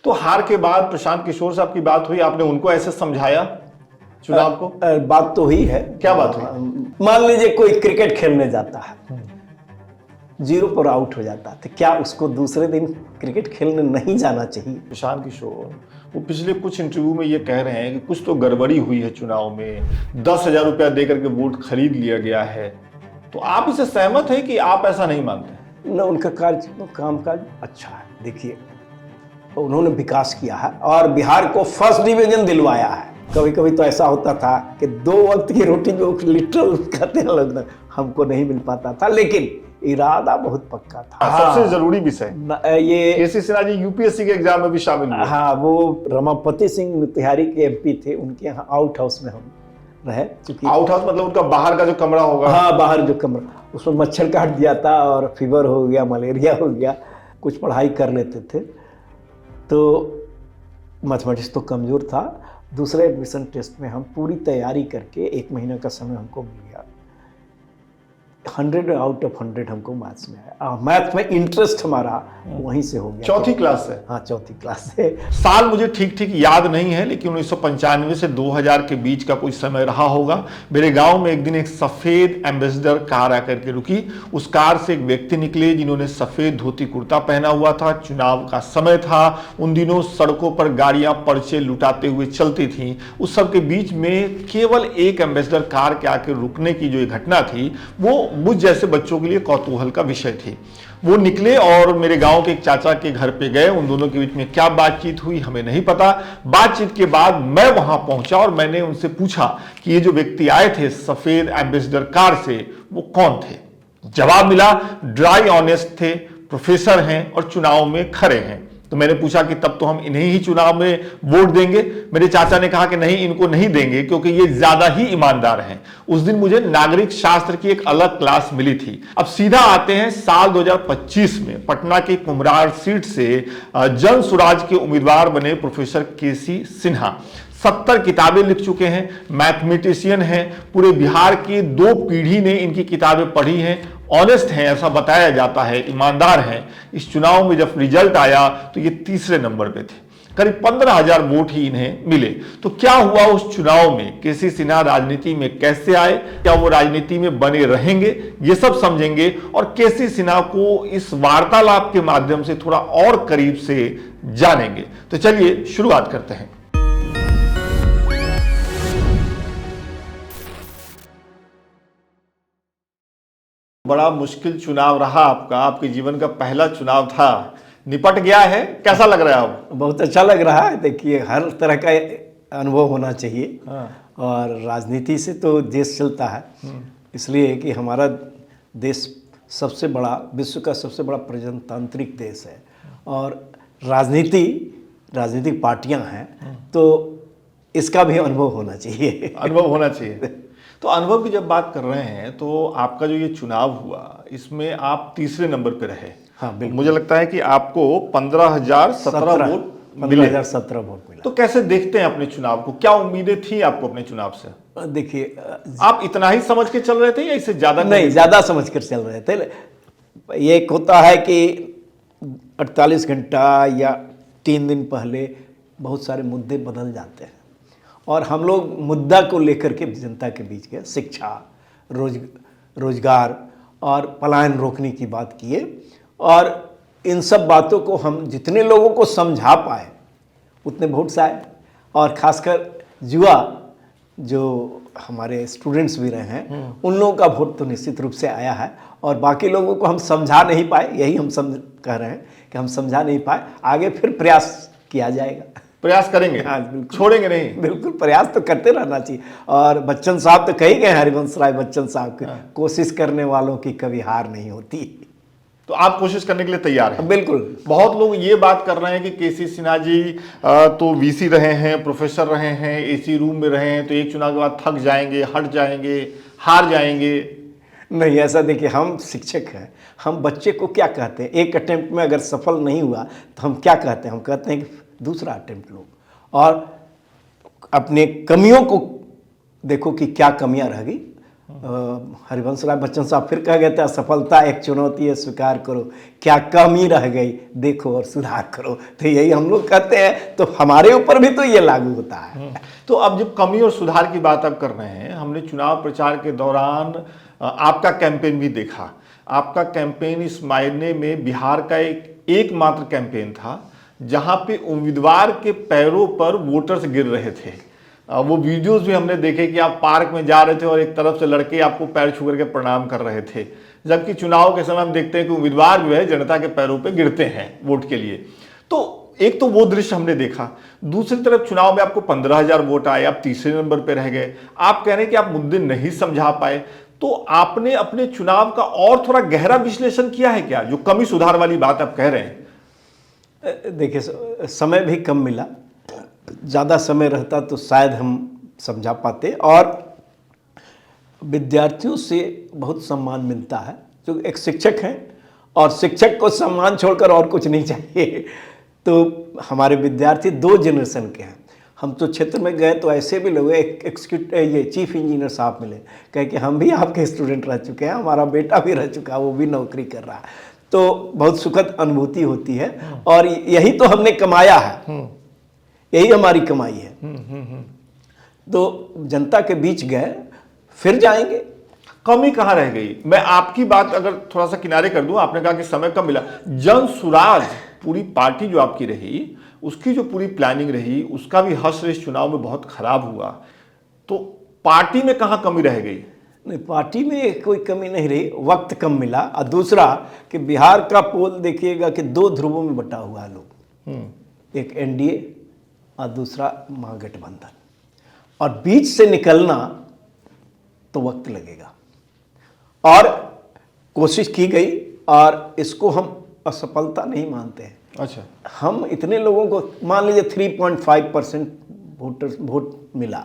तो हार के बाद प्रशांत किशोर साहब की बात हुई, आपने उनको ऐसे समझाया चुनाव को? बात तो हुई है। क्या बात हुई? मान लीजिए कोई क्रिकेट खेलने जाता है, 0 पर आउट हो जाता है, तो क्या उसको दूसरे दिन क्रिकेट खेलने नहीं जाना चाहिए? प्रशांत किशोर वो पिछले कुछ इंटरव्यू में ये कह रहे हैं कि कुछ तो गड़बड़ी हुई है चुनाव में, 10,000 रुपया देकर के वोट खरीद लिया गया है। तो आप इससे सहमत हैं कि आप ऐसा नहीं मानते? न, उनका कामकाज अच्छा है। देखिए, उन्होंने विकास किया है और बिहार को फर्स्ट डिवीजन दिलवाया है। कभी कभी तो ऐसा होता था कि 2 वक्त की रोटी जो लिटरल कहते हैं लोग, हमको नहीं मिल पाता था, लेकिन इरादा बहुत पक्का था। सबसे जरूरी विषय ये केसी सिन्हा जी यूपीएससी के एग्जाम में भी शामिल हुए। हाँ, वो रमापति सिंह मोतिहारी के एमपी थे, उनके यहाँ आउट हाउस में हम रहे। चूंकि आउट हाउस मतलब उनका बाहर का जो कमरा होगा? हाँ, बाहर जो कमरा, उसमें मच्छर काट दिया था और फीवर हो गया, मलेरिया हो गया। कुछ पढ़ाई कर लेते थे तो मैथमेटिक्स तो कमज़ोर था। दूसरे एडमिशन टेस्ट में हम पूरी तैयारी करके 1 महीने का समय हमको मिल गया। 100 आउट ऑफ 100 हमको मैथ्स में आया। मैथ में इंटरेस्ट हमारा वहीं से हो गया। चौथी क्लास से? हाँ, चौथी क्लास से। साल मुझे ठीक ठीक याद नहीं है, लेकिन 1995 से 2000 के बीच का कोई समय रहा होगा। मेरे गांव में एक दिन एक सफेद एम्बेसडर कार आकर के रुकी। उस कार से एक व्यक्ति निकले जिन्होंने सफेद धोती कुर्ता पहना हुआ था। चुनाव का समय था, उन दिनों सड़कों पर गाड़ियां पर्चे लुटाते हुए चलती थी। उस सब के बीच में केवल एक एम्बेसडर कार के आकर रुकने की जो ये घटना थी, वो मुझ जैसे बच्चों के लिए कौतूहल का विषय थी। वो निकले और मेरे गांव के एक चाचा के घर पे गए। उन दोनों के बीच में क्या बातचीत हुई हमें नहीं पता। बातचीत के बाद मैं वहां पहुंचा और मैंने उनसे पूछा कि ये जो व्यक्ति आए थे सफेद एम्बेसडर कार से, वो कौन थे? जवाब मिला, ड्राई ऑनेस्ट थे, प्रोफेसर हैं और चुनाव में खड़े हैं। तो मैंने पूछा कि तब तो हम इन्हें ही चुनाव में वोट देंगे। मेरे चाचा ने कहा कि नहीं, इनको नहीं देंगे क्योंकि ये ज्यादा ही ईमानदार हैं। उस दिन मुझे नागरिक शास्त्र की एक अलग क्लास मिली थी। अब सीधा आते हैं साल 2025 में पटना की कुम्हरार सीट से जन स्वराज के उम्मीदवार बने प्रोफेसर केसी सिन्हा। 70 किताबें लिख चुके हैं, मैथमेटिशियन हैं, पूरे बिहार की 2 पीढ़ी ने इनकी किताबें पढ़ी हैं, ऑनेस्ट हैं ऐसा बताया जाता है, ईमानदार हैं। इस चुनाव में जब रिजल्ट आया तो ये तीसरे नंबर पे थे। करीब 15,000 वोट ही इन्हें मिले। तो क्या हुआ उस चुनाव में? केसी सिन्हा राजनीति में कैसे आए? क्या वो राजनीति में बने रहेंगे? ये सब समझेंगे और केसी सिन्हा को इस वार्तालाप के माध्यम से थोड़ा और करीब से जानेंगे। तो चलिए शुरुआत करते हैं। बड़ा मुश्किल चुनाव रहा आपका, आपके जीवन का पहला चुनाव था, निपट गया है, कैसा लग रहा है अब? बहुत अच्छा लग रहा है। देखिए, हर तरह का अनुभव होना चाहिए। और राजनीति से तो देश चलता है, इसलिए कि हमारा देश सबसे बड़ा, विश्व का सबसे बड़ा प्रजातांत्रिक देश है और राजनीतिक पार्टियां हैं, तो इसका भी अनुभव होना चाहिए। अनुभव होना चाहिए। तो अनुभव की जब बात कर रहे हैं तो आपका जो ये चुनाव हुआ, इसमें आप तीसरे नंबर पे रहे। हाँ, बिल्कुल। मुझे लगता है कि आपको 15,017 वोट मिले। 15,017 वोट मिला। तो कैसे देखते हैं अपने चुनाव को? क्या उम्मीदें थी आपको अपने चुनाव से? देखिए, आप इतना ही समझ के चल रहे थे या इससे ज्यादा? नहीं, ज़्यादा समझ कर चल रहे थे। ये एक होता है कि 48 घंटा या 3 दिन पहले बहुत सारे मुद्दे बदल जाते हैं और हम लोग मुद्दा को लेकर के जनता के बीच गए। शिक्षा, रोजगार और पलायन रोकने की बात किए और इन सब बातों को हम जितने लोगों को समझा पाए उतने वोट से आए। और खासकर युवा जो हमारे स्टूडेंट्स भी रहे हैं, उन लोगों का वोट तो निश्चित रूप से आया है। और बाकी लोगों को हम समझा नहीं पाए, यही हम कह रहे हैं कि हम समझा नहीं पाए। आगे फिर प्रयास किया जाएगा। प्रयास करेंगे? हाँ, बिल्कुल, छोड़ेंगे नहीं? बिल्कुल, प्रयास तो करते रहना चाहिए। और बच्चन साहब तो कही गए, हरिवंश राय बच्चन साहब के, कोशिश करने वालों की कभी हार नहीं होती। तो आप कोशिश करने के लिए तैयार हैं? बिल्कुल। बहुत लोग ये बात कर रहे हैं कि केसी सिन्हा जी तो वीसी रहे हैं, प्रोफेसर रहे हैं, एसी रूम में रहे हैं, तो एक चुनाव के बाद थक जाएंगे, हट जाएंगे, हार जाएंगे। नहीं, ऐसा देखिए, हम शिक्षक हैं, हम बच्चे को क्या कहते हैं, एक अटेम्प्ट में अगर सफल नहीं हुआ तो हम क्या कहते हैं? हम कहते हैं कि दूसरा अटेम्प्ट लो और अपने कमियों को देखो कि क्या कमियां रह गई हरिवंश राय बच्चन साहब फिर कह गए थे, असफलता एक चुनौती है, स्वीकार करो, क्या कमी रह गई देखो और सुधार करो। तो यही हम लोग कहते हैं, तो हमारे ऊपर भी तो ये लागू होता है। तो अब जब कमी और सुधार की बात आप कर रहे हैं, हमने चुनाव प्रचार के दौरान आपका कैंपेन भी देखा। आपका कैंपेन इस मायने में बिहार का एकमात्र कैंपेन था जहां पे उम्मीदवार के पैरों पर वोटर्स गिर रहे थे। वो वीडियोस भी हमने देखे कि आप पार्क में जा रहे थे और एक तरफ से लड़के आपको पैर छू करके प्रणाम कर रहे थे, जबकि चुनाव के समय हम देखते हैं कि उम्मीदवार जो है जनता के पैरों पे गिरते हैं वोट के लिए। तो एक तो वो दृश्य हमने देखा, दूसरी तरफ चुनाव में आपको 15,000 वोट आए, आप तीसरे नंबर पे रह गए। आप कह रहे हैं कि आप मुद्दे नहीं समझा पाए, तो आपने अपने चुनाव का और थोड़ा गहरा विश्लेषण किया है क्या, जो कमी सुधार वाली बात आप कह रहे हैं? देखिए, समय भी कम मिला, ज़्यादा समय रहता तो शायद हम समझा पाते। और विद्यार्थियों से बहुत सम्मान मिलता है, जो एक शिक्षक हैं और शिक्षक को सम्मान छोड़कर और कुछ नहीं चाहिए। तो हमारे विद्यार्थी 2 जनरेशन के हैं। हम तो क्षेत्र में गए तो ऐसे भी लोग, ये चीफ इंजीनियर साहब मिले, कहे कि हम भी आपके स्टूडेंट रह चुके हैं, हमारा बेटा भी रह चुका है, वो भी नौकरी कर रहा है। तो बहुत सुखद अनुभूति होती है और यही तो हमने कमाया है, यही हमारी कमाई है। तो जनता के बीच गए, फिर जाएंगे। कमी कहां रह गई? मैं आपकी बात अगर थोड़ा सा किनारे कर दूं, आपने कहा कि समय कम मिला। जन सुराज पूरी पार्टी जो आपकी रही, उसकी जो पूरी प्लानिंग रही, उसका भी हश्र इस चुनाव में बहुत खराब हुआ। तो पार्टी में कहां कमी रह गई? नहीं, पार्टी में कोई कमी नहीं रही, वक्त कम मिला। और दूसरा कि बिहार का पोल देखिएगा कि 2 ध्रुवों में बटा हुआ है लोग, एक एनडीए और दूसरा महागठबंधन, और बीच से निकलना तो वक्त लगेगा। और कोशिश की गई और इसको हम असफलता नहीं मानते हैं। अच्छा, हम इतने लोगों को, मान लीजिए 3.5% वोट मिला,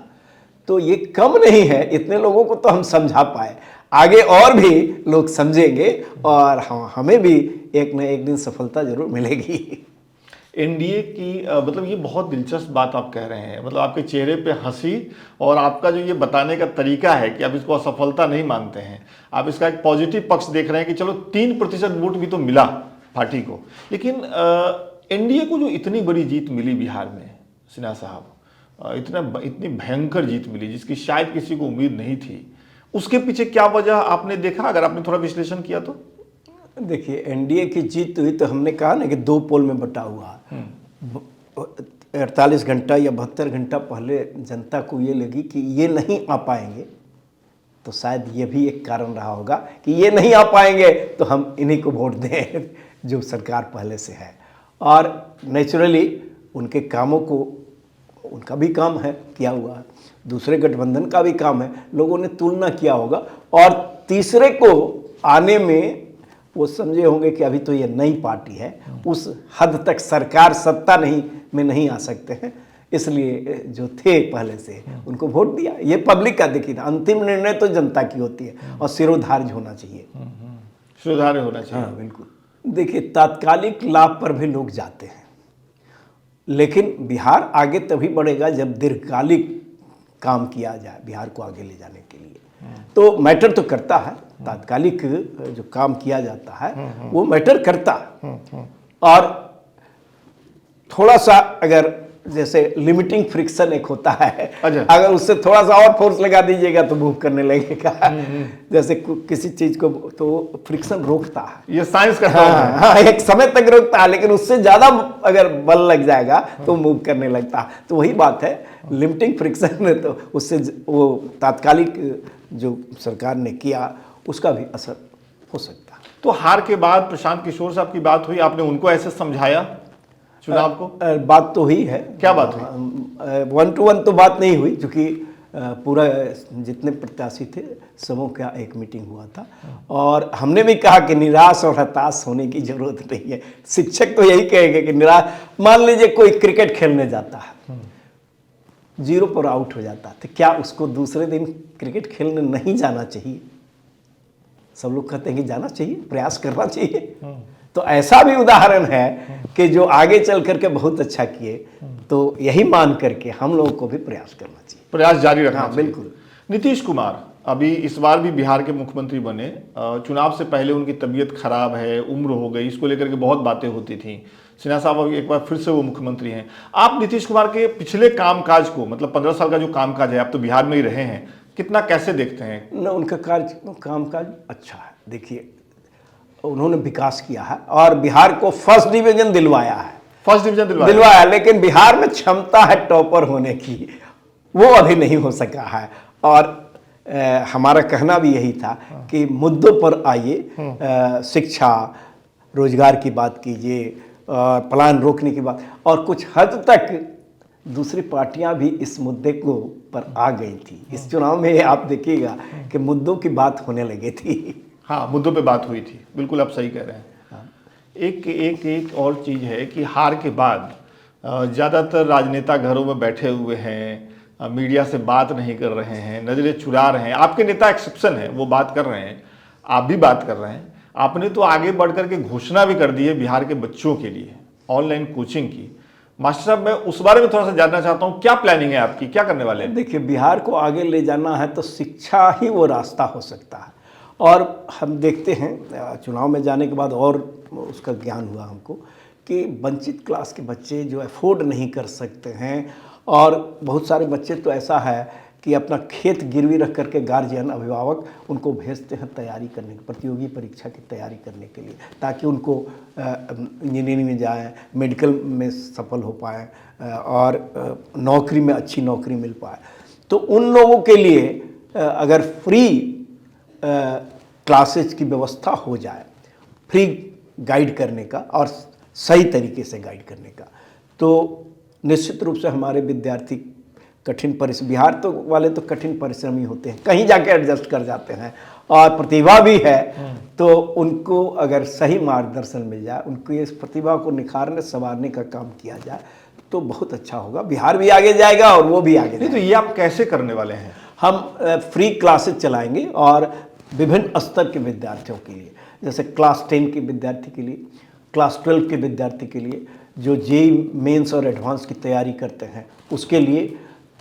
तो ये कम नहीं है। इतने लोगों को तो हम समझा पाए, आगे और भी लोग समझेंगे और हमें भी एक न एक दिन सफलता जरूर मिलेगी। एनडीए की मतलब ये बहुत दिलचस्प बात आप कह रहे हैं। मतलब आपके चेहरे पे हंसी और आपका जो ये बताने का तरीका है कि आप इसको असफलता नहीं मानते हैं, आप इसका एक पॉजिटिव पक्ष देख रहे हैं कि चलो 3% वोट भी तो मिला पार्टी को। लेकिन एनडीए को जो इतनी बड़ी जीत मिली बिहार में, सिन्हा साहब, इतनी भयंकर जीत मिली जिसकी शायद किसी को उम्मीद नहीं थी, उसके पीछे क्या वजह आपने देखा, अगर आपने थोड़ा विश्लेषण किया तो? देखिए, एनडीए की जीत हुई तो हमने कहा ना कि 2 पोल में बटा हुआ। 48 घंटा या 72 घंटा पहले जनता को ये लगी कि ये नहीं आ पाएंगे, तो शायद ये भी एक कारण रहा होगा कि ये नहीं आ पाएंगे तो हम इन्हीं को वोट दें जो सरकार पहले से है। और नेचुरली उनके कामों को, उनका भी काम है किया हुआ, दूसरे गठबंधन का भी काम है, लोगों ने तुलना किया होगा। और तीसरे को आने में वो समझे होंगे कि अभी तो ये नई पार्टी है, उस हद तक सरकार सत्ता में नहीं आ सकते हैं, इसलिए जो थे पहले से उनको वोट दिया। ये पब्लिक का देखिए, अंतिम निर्णय तो जनता की होती है और सिरोधार्य होना चाहिए। सिरोधार्य होना चाहिए। हाँ, बिल्कुल। देखिए, तात्कालिक लाभ पर भी लोग जाते हैं, लेकिन बिहार आगे तभी बढ़ेगा जब दीर्घकालिक काम किया जाए बिहार को आगे ले जाने के लिए। तो मैटर तो करता है, तात्कालिक जो काम किया जाता है वो मैटर करता है। और थोड़ा सा अगर जैसे लिमिटिंग फ्रिक्शन एक होता है, अगर उससे थोड़ा सा और फोर्स लगा दीजिएगा तो मूव करने लगेगा। जैसे किसी चीज को तो फ्रिक्शन रोकता है, ये साइंस का। हाँ, एक समय तक रोकता है, लेकिन उससे ज्यादा अगर बल लग जाएगा तो मूव करने लगता है। तो वही बात है, लिमिटिंग फ्रिक्शन में तो उससे वो तात्कालिक जो सरकार ने किया उसका भी असर हो सकता है। तो हार के बाद प्रशांत किशोर साहब की बात हुई, आपने उनको ऐसे समझाया चुनाव को? बात तो हुई है। क्या बात हुई? 1 to 1 तो बात नहीं हुई, क्योंकि पूरा जितने प्रत्याशी थे सबों का एक मीटिंग हुआ था और हमने भी कहा कि निराश और हताश होने की जरूरत नहीं है। शिक्षक तो यही कहेंगे कि निराश, मान लीजिए कोई क्रिकेट खेलने जाता है, 0 पर आउट हो जाता है, तो क्या उसको दूसरे दिन क्रिकेट खेलने नहीं जाना चाहिए? सब लोग कहते हैं कि जाना चाहिए, प्रयास करना चाहिए। तो ऐसा भी उदाहरण है कि जो आगे चल करके बहुत अच्छा किए, तो यही मान करके हम लोगों को भी प्रयास करना चाहिए, प्रयास जारी रखना चाहिए। बिल्कुल। नीतीश कुमार अभी इस बार भी बिहार के मुख्यमंत्री बने, चुनाव से पहले उनकी तबीयत खराब है, उम्र हो गई, इसको लेकर के बहुत बातें होती थी। सिन्हा साहब अभी एक बार फिर से वो मुख्यमंत्री हैं। आप नीतीश कुमार के पिछले कामकाज को, मतलब 15 साल का जो कामकाज है, आप तो बिहार में ही रहे हैं, कितना कैसे देखते हैं? न उनका कामकाज अच्छा है। देखिए, उन्होंने विकास किया है और बिहार को फर्स्ट डिवीजन दिलवाया है। फर्स्ट डिवीजन दिलवाया, लेकिन बिहार में क्षमता है टॉपर होने की, वो अभी नहीं हो सका है। और हमारा कहना भी यही था कि मुद्दों पर आइए, शिक्षा, रोजगार की बात कीजिए, पलायन रोकने की बात, और कुछ हद तक दूसरी पार्टियां भी इस मुद्दे को पर आ गई थी। इस चुनाव में आप देखिएगा कि मुद्दों की बात होने लगी थी। हाँ, मुद्दों पे बात हुई थी, बिल्कुल आप सही कह रहे हैं। एक और चीज़ है कि हार के बाद ज़्यादातर राजनेता घरों में बैठे हुए हैं, मीडिया से बात नहीं कर रहे हैं, नज़रें चुरा रहे हैं। आपके नेता एक्सेप्शन है, वो बात कर रहे हैं, आप भी बात कर रहे हैं। आपने तो आगे बढ़ करके घोषणा भी कर दी है बिहार के बच्चों के लिए ऑनलाइन कोचिंग की। मास्टर साहब, मैं उस बारे में थोड़ा सा जानना चाहता हूँ, क्या प्लानिंग है आपकी, क्या करने वाले हैं? देखिए, बिहार को आगे ले जाना है तो शिक्षा ही वो रास्ता हो सकता है। और हम देखते हैं चुनाव में जाने के बाद और उसका ज्ञान हुआ हमको कि वंचित क्लास के बच्चे जो अफोर्ड नहीं कर सकते हैं, और बहुत सारे बच्चे तो ऐसा है कि अपना खेत गिरवी रख करके गार्जियन, अभिभावक उनको भेजते हैं तैयारी करने, प्रतियोगी परीक्षा की तैयारी करने के लिए, ताकि उनको इंजीनियरिंग में जाए, मेडिकल में सफल हो पाए, और नौकरी में अच्छी नौकरी मिल पाए। तो उन लोगों के लिए अगर फ्री क्लासेज की व्यवस्था हो जाए, फ्री गाइड करने का और सही तरीके से गाइड करने का, तो निश्चित रूप से हमारे विद्यार्थी कठिन परिश्रम, बिहार तो वाले तो कठिन परिश्रमी होते हैं, कहीं जाके एडजस्ट कर जाते हैं, और प्रतिभा भी है, तो उनको अगर सही मार्गदर्शन मिल जाए, उनकी इस प्रतिभा को निखारने संवारने का काम किया जाए तो बहुत अच्छा होगा। बिहार भी आगे जाएगा और वो भी आगे जाएगा। तो ये आप कैसे करने वाले हैं? हम फ्री क्लासेज चलाएंगे और विभिन्न स्तर के विद्यार्थियों के लिए, जैसे क्लास 10 के विद्यार्थी के लिए, क्लास 12 के विद्यार्थी के लिए, जो जेईई मेंस और एडवांस की तैयारी करते हैं उसके लिए,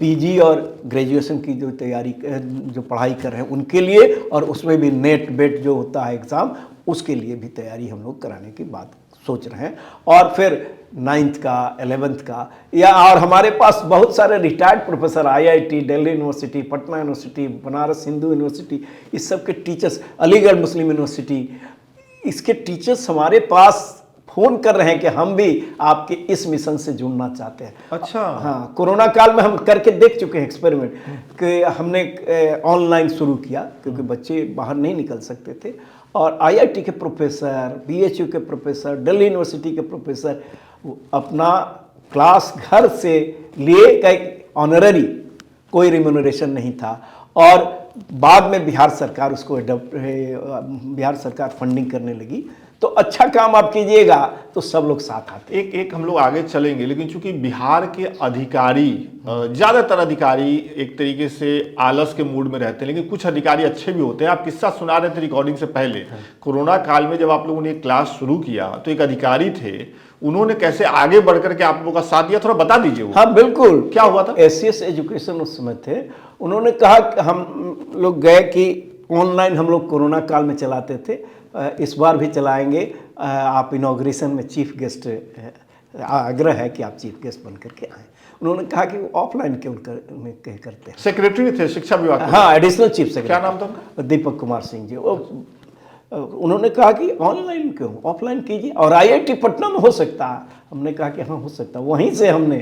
पीजी और ग्रेजुएशन की जो तैयारी, जो पढ़ाई कर रहे हैं उनके लिए, और उसमें भी नेट बेट जो होता है एग्ज़ाम, उसके लिए भी तैयारी हम लोग कराने की बात सोच रहे हैं। और फिर 9th का, 11th का, या और हमारे पास बहुत सारे retired professor, IIT, Delhi university, Patna university, Banaras Hindu university, इस सब के टीचर्स, अलीगढ़ मुस्लिम यूनिवर्सिटी, इसके टीचर्स हमारे पास फ़ोन कर रहे हैं कि हम भी आपके इस मिशन से जुड़ना चाहते हैं। अच्छा। हाँ, कोरोना काल में हम करके देख चुके हैं एक्सपेरिमेंट, कि हमने ऑनलाइन शुरू किया क्योंकि बच्चे बाहर नहीं निकल सकते थे, और आईआईटी के प्रोफेसर, बीएचयू के प्रोफेसर, दिल्ली यूनिवर्सिटी के प्रोफेसर अपना क्लास घर से लिए, कई ऑनररी, कोई रिम्यूनरेशन नहीं था, और बाद में बिहार सरकार उसको बिहार सरकार फंडिंग करने लगी। तो अच्छा काम आप कीजिएगा तो सब लोग साथ आते। एक हम लोग आगे चलेंगे, लेकिन चूंकि बिहार के अधिकारी, ज़्यादातर अधिकारी एक तरीके से आलस के मूड में रहते हैं, लेकिन कुछ अधिकारी अच्छे भी होते हैं। आप किस्सा सुना रहे थे रिकॉर्डिंग से पहले, कोरोना काल में जब आप लोगों ने क्लास शुरू किया तो एक अधिकारी थे, उन्होंने कैसे आगे बढ़ करके आप लोगों का साथ दिया, थोड़ा बता दीजिए वो। हाँ बिल्कुल, क्या हुआ था? एससीएस एजुकेशन उस समय थे, उन्होंने कहा कि हम लोग गए कि ऑनलाइन हम लोग कोरोना काल में चलाते थे, इस बार भी चलाएंगे, आप इनॉग्रेशन में चीफ गेस्ट, आग्रह है कि आप चीफ गेस्ट बन करके आएँ। उन्होंने कहा कि वो ऑफलाइन क्यों करते हैं। सेक्रेटरी थे शिक्षा विभाग के? हाँ, एडिशनल चीफ सेक्रेटरी। क्या नाम था? दीपक कुमार सिंह जी। उन्होंने कहा कि ऑनलाइन क्यों, ऑफलाइन कीजिए, और आईआईटी पटना में हो सकता है। हमने कहा कि हाँ हो सकता है। वहीं से हमने